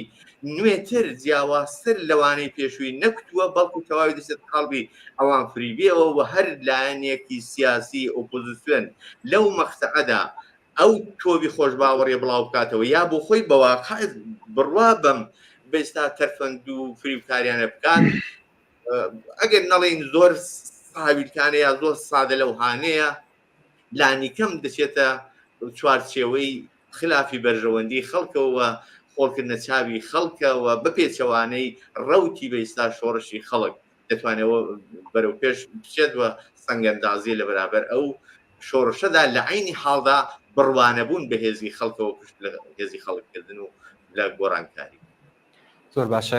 نوێتر جیاوازتر لەوانەی پێشووی نەکتووە بەڵکو تەواوی دەچێت قەڵبی ئەوان فریبیەوە و هەر لایەنێکی سیاسی ئۆپۆزیسیۆن لەو مەقتەعەدا ئەو تۆبی خۆشباوەڕێ بڵاو بکاتەوە یا بۆ خۆی بەواقع بڕوا بەم بێستا تەرفەند و فریبکاریانە بکات ئەگەر نەڵێن زۆر ساویلکانە یا زۆر سادە لەو هانەیە لانی کەم دەچێتە چوارچێوەی خلافی بەرژەوەندی خەڵکەوە خۆڵکردنە چاوی خەڵکەوە بەپێچەوانەی ڕەوتی بە ئێستا شۆڕشی خەڵک دەتوانێتەوە بەرەو پێش بچێتوە سەنگەندازی لە بەرابەر ئەو شۆڕشەدا لە عینی حاڵدا بڕوانەبوون بە هێزی خەڵکەوە پشت لە هێزی خەڵکردن و لە گۆڕانکاری. زۆر باشە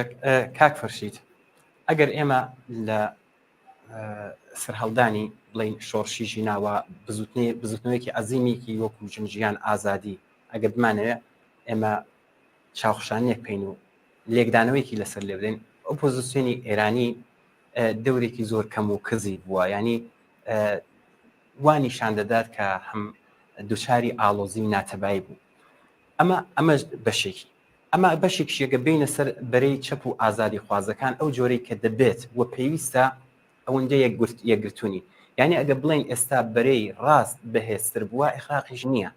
کاک فەرشید ئەگەر ئێمە لە سەرهەڵدانی بڵین شۆڕشیژی ناوە بزوتنەوەیەکی عەزیمێکی وەکو ژنجیان ئازادی ئەگەر بمانەوێت ئێمە چاوخشانێک بکەین و لێکدانەوەیکی لەسەر لێ بدەین ئۆپۆزیسیۆنی ئێرانی دەورێکی زۆر کەم و کزی بووە ینی وانیشان دەدات کە هەم دووچاری ئاڵۆزی و ناتەبایی بوو ئەمە بەشێکی ئەمە بەشێکشیەکە بینە سەر بەرەی چەپ و ئازادی خوازەکان ئەو جۆرەی کە دەبێت وە پێویستە ئەوەندە یەکگرتوونی یعنی ئەگە بڵین ئێستا بەرەی ڕاست بەهێزتر بووە ئەخلاقیش نییە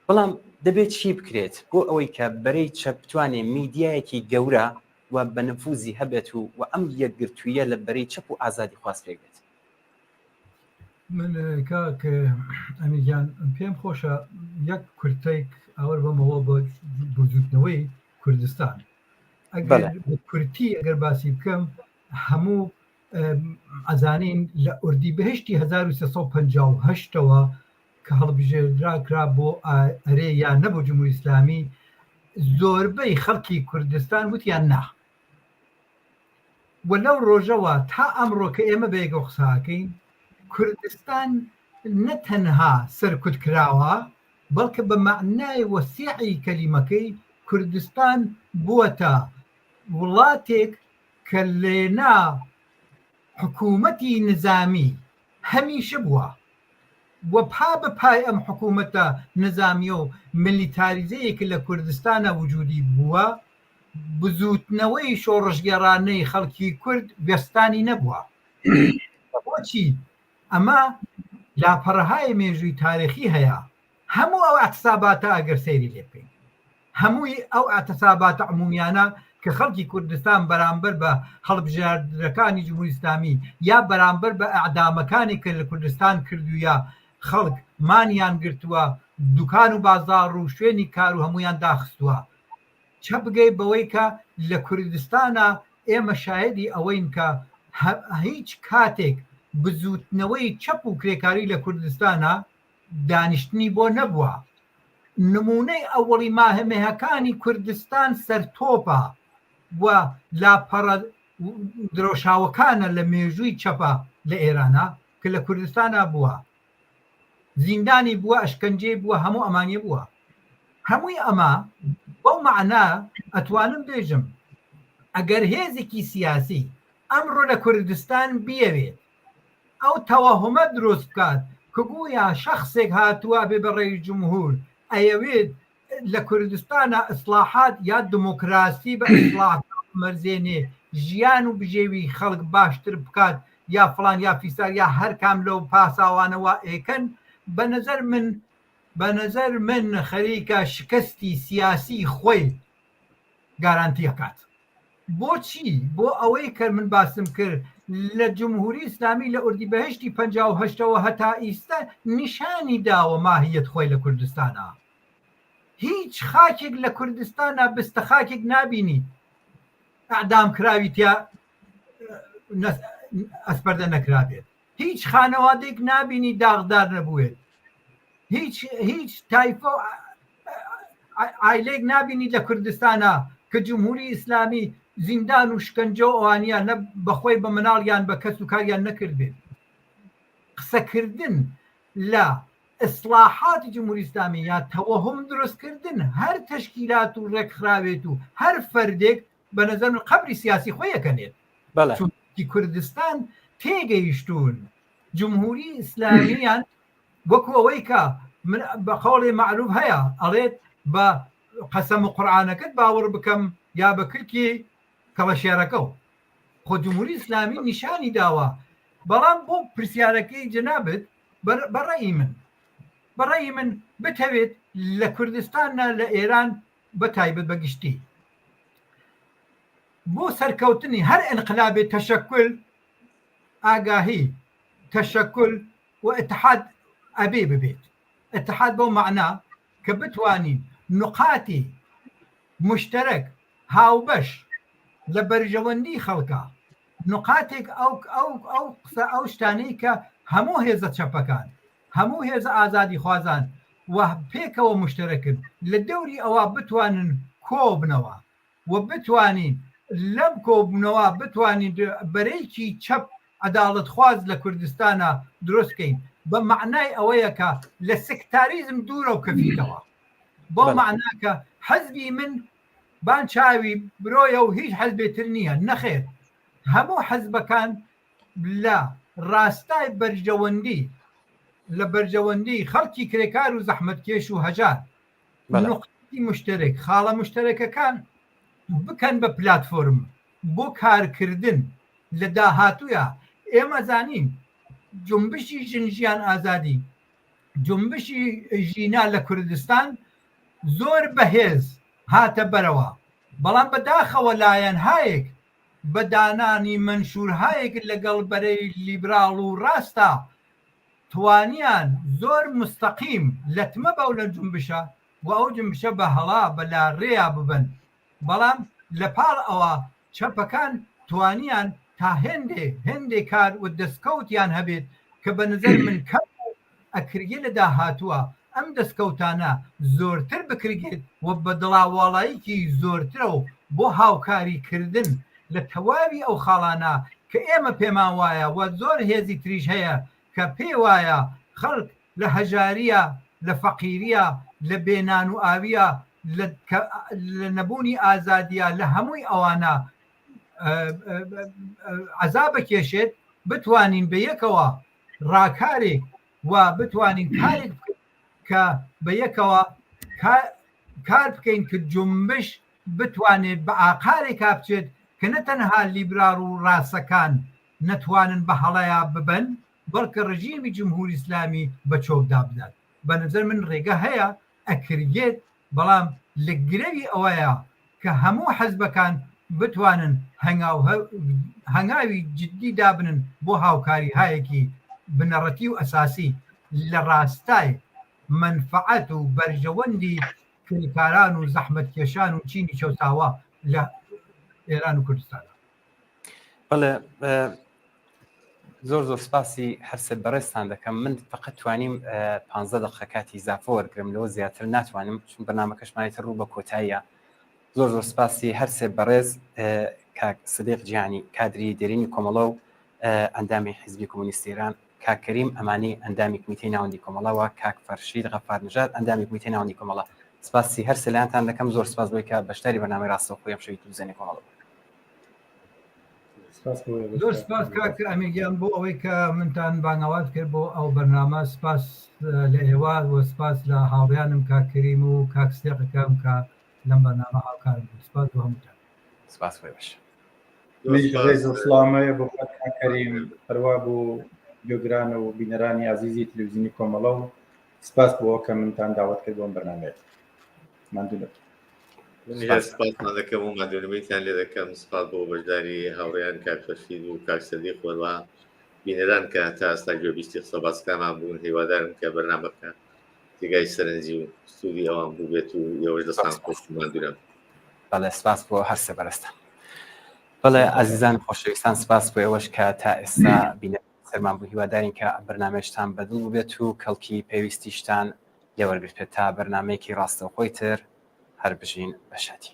بەڵام دەبێت چی بکرێت بۆ ئەوەی کە بەرەی چەپ بتوانێ میدیایەکی گەورە و بە نەفوزی هەبێت و ئەم یەکگرتوویە لە بەرەی چەپ و ئازادی خواست پێک بێت. من کاک ئەمیجان پێم خۆشە یەک کورتێک ئەوە بەمەوە بە بزوتنەوەی کوردستان کورتی ئەگەر باسی بکەم هەموو ئەزانین لە ئوردیبەهشتی 1358ەوە کە هەڵبژێردراکرا بۆ ئەرێ یان نەبوو جمهوری ئیسلامی زۆربەی خەڵکی کوردستان وتیان نا و لەو ڕۆژەوە تا ئەمڕۆ کە ئێمە بەیەکە قساکەین کوردستان نەتەنها سەرکوت کراوە بەڵکە بە معنای وەسیعی کەلیمەکەی کوردستان بووەتە وڵاتێک کە لێنا حکوومەتی نظامی هەمیشە بووە و پا بە پای ئەم حکوومەتە نظامیە و ملیتاریزەیەکە لە کوردستانە وجودی بووە بزوتنەوەی شۆڕژگەڕانەی خەڵکی کورد وێستانی نەبووە. بۆچی؟ ئەمە لاپەڕەهای مێژووی تاریخی هەیە هەموو ئەو ئەحساباتە ئەگەر سەیری لێ بکەین هەمووی ئەو ئەحساباتە عمومیانە کە خەڵکی کوردستان بەرامبەر بە هەڵبژاردنەکانی جمهوری ئیسلامی یا بەرامبەر بە ئەعدامەکانی کە لە کوردستان کردووە خەڵک مانیان گرتووە دوکان و بازاڕ و شوێنی کار و هەمویان داخستووە چە بگەی بەوەی کە لە کوردستانە ئێمە شاهدی ئەوەین کە هیچ کاتێک بزوتنەوەی چەپ و کرێکاری لە کوردستانە دانیشتنی بۆ نەبووە. نمونەی ئەوەڵی ماهمەیەکانی کوردستان سەرتۆپە و لاپەڕە درۆشاوەکانە لە مێژووی چەپە لە ئێرانە کە لە کوردستانە بووە زیندانی بووە ئەشکەنجەی بووە هەموو ئەمانیە بووە. هەمووی ئەمە بەو معنە ئەتوانم بێژم ئەگەر هێزێکی سیاسی ئەمڕۆ لە کوردستان بیەوێت ئەو تەواهمە دروست بکات کە گویا شەخصێک هاتووە بێ بە ڕێی جمهور ئەیەوێت لە کوردستانە ئیسلاحات یا دموکراسی بە ئیسلاح مەرزێنێ ژیان و بژێوی خەڵک باشتر بکات یا فلان یا فیسار یا هەر کام لەو پاساوانەوە ئێکەن بە نەزەر من خەریکە شکستی سیاسی خۆی گارانتیەکات. بۆچی؟ بۆ ئەوەی کە من باسم کرد لە جمهوری ئیسلامی لە ئوردیبەهشتی 58ەوە هەتا ئیستا نیشانی داوە ماهیەت خۆی لە کوردستانە. هیچ خاکێک لە کوردستانە بستە خاکێک نابینی ئەعدام کراوی تیا ئەسپەردە نەکرابێت هیچ خانەوادێک نابینی داغدار نەبووێت هیچ تایفە ئایلێک نابینی لە کوردستانە کە جمهوری ئیسلامی زیندان و شکنجە و ئەوانیان بەخۆی بە مناڵیان بە کەس و کاریان نەکردبێت. قسەکردن لە ئیسلاحاتی جمهوری ئیسلامی یا تەوەهم دروستکردن هەر تەشکیلات و ڕێکخراوێت و هەر فەردێک بە نەزەر من قەبری سیاسی خۆیەکەنێت. چونکی کوردستان تێگەیشتون جمهوری ئیسلامیان وەکو ئەوەی کە بە قەوڵی معروف هەیە ئەڵێت بە قەسەم و قورئانەکەت باوەڕ بکەم یا بە کلکی کەڵەشێرەکە و خۆ جمهوری ئیسلامی نیشانی داوە. بەڵام بۆ پرسیارەکەی جەنابەت بەڕێی من بتەوێت لە کوردستانە لە ئێران بەتایبەت بەگشتی بۆ سەرکەوتنی هەر ئینقلابێ تەشەکل ئاگاهی تەشەکل و اتحاد ئەبێ ببێت اتحاد بۆ معنا کە بتوانین نقاتی مشترک هاوبەش لە بەرژەوەندی خەڵکە نقاتێک ئەو شتانەی کە هەموو هێزە چەپەکان هەموو هێزە ئازادی خوازان و پێکەوە مشترکن لە دەوری ئەوە بتوانن کۆبنەوە و بتوانین لەم کۆبنەوە بتوانین بەرەیکی چەپ عەداڵەت خواز لە کوردستانە دروستکەین بە معنای ئەوەیە کە لە سکتاریزم دوورە و کەفیتەوە بۆ معناکە حەزبی من بان چاوی برۆیە و هیچ حەزبێتر نییە نەخێر هەموو حەزبەکان لە ڕاستای بەرژەوەندی لە بەرژەوەندی خەڵکی کرێکار و زەحمەتکێش و هەژار نقطی مشترک خاڵە مشترەکەکان بکەن بە پلاتفۆرم بۆ کارکردن لە داهاتوویە ئێمە زانین جنبشی ژنجیان ئازادی جنبشی ژینا لە کوردستان زۆر بەهێز هاتە بەرەوە بەڵام بەداخەوە لایەنهایەک بە دانانی منشورهایەک لەگەڵ بەرەی لیبراڵ و ڕاستە توانیان زۆر مستەقیم لەتمە بەو لە جنبشە و ئەو جنبشە بە هەڵا بە لاڕێیا ببن بەڵام لە پاڵ ئەوە چەپەکان توانیان تا هێندێ کار و دەستکەوتیان هەبێت کە بە نظر من کەم ئەکرێ لە داهاتووە ئەم دەستکەوتانە زۆرتر بکرێت و بە دڵاوەڵاییکی زۆرترە و بۆ هاوکاریکردن لە تەواوی ئەو خاڵانە کە ئێمە پێمان وایە و زۆر هێزی تریش هەیە کە پێ وایە خەڵک لە هەژاریە لە فەقیریە لە بێنان و ئاویە لە نەبوونی ئازادیە لە هەمووی ئەوانە عەزاب بکێشێت بتوانین بە یەکەوە ڕاکارێک و بتوانین کارێک کە بە یەکەوە کار بکەین کە جنبش بتوانێت بە ئاقارێکا بچێت کە نەتەنها لیبرال و ڕاستەکان نەتوانن بە هەڵەیە ببن بەڵکە ڕژیمی جمهوری ئیسلامی بە چۆکدا بدات بە نظر من ڕێگە هەیە ئەکرێت بەڵام لە گرەوی ئەوەیە کە هەموو حەزبەکان بتوانن هەنگاوی جددی دابنن بۆ هاوکاری هایەکی بنەڕەتی و ئەساسی لە ڕاستای منفعەت و بەرژەوەندی کرێکاران و زەحمەتکێشان و چینی چەوتاوە لە ئێران و کوردستانە. بەڵێ زۆر سپاسی هەرسێ بەڕێستان دەکەم من فقط توانیم 15 دقیقە کاتی ئیزافە وەرگرم لەوە زیاتر ناتوانم چون بەرنامەکەشمانێتە ڕوو بە کۆتاییە. زۆر سپاسی هەرسێ بەڕێز کاک سدیق جیهانی کادری دێرینی کۆمەڵە و ئەندامی حیزبی کۆمۆنیستی ئێران کاک کەریم ئەمانی ئەندامی کمیتەی ناوەندی کۆمەڵەوە کاک فەرشید غەفار نژاد ئەندامی کمیتەی ناوەندی کۆمەڵە سپاسی هەرسێ لایەنتان دەکەم زۆر سپاس بۆی کە بەشداری بەرنامەی ڕاستەوخۆ ئەم شەوی تەلەڤیزیۆنی کۆمەڵە زۆر سپاس کاک ئەمیرگیان بۆ ئەوەی کە منتان بانەوات کرد بۆ ئەو بەرنامە سپاس لە ئێوە و سپاس لە هاوڕیانم کاک کەریم و کاک سدیقەکەم کە لەم بەرنامە هاوکارم بوو سپاس بۆ هەمووتان سپاس بۆی باش ڕێز و سڵامەیە بۆ کاک کەریم هەروە بۆ گوێگرانە و بینەرانی عەزیزی تەلەڤیزیۆنی کۆمەڵە و سپاس بۆەوە کە منتان داوەت کرد بۆم بەرنامەیە ماندوو سپاسمان دەکەم و مادوونەمەیتان لێ دەکەم سپاس بۆ بەشداری هاوڕێیان کاک فەرشید و کاک سەدیق وەڵا بینەران کە تا ئێستا گوێبیستی قسە باسکامان بوون هیوادارم کە بەرنامەکە تێگای سەرنجی و ستودی ئەوان بوو بێت و ئێوەش دەستان خۆشمان دوورم بەڵێ سپاس بۆ هەرسێ بەرزتان بەڵێ عەزیزان خۆشەویستان سپاس بۆ ئێوەش کە تا ئێستا بینە سەرمان بوو هیوادارین کە بەرنامەیەشتان بەدڵ بێت و کەڵکی پێویستیشتان لێوەرگرت تا بەرنامەیەکی ڕاستەوخۆی تر هەر بژین بە شادی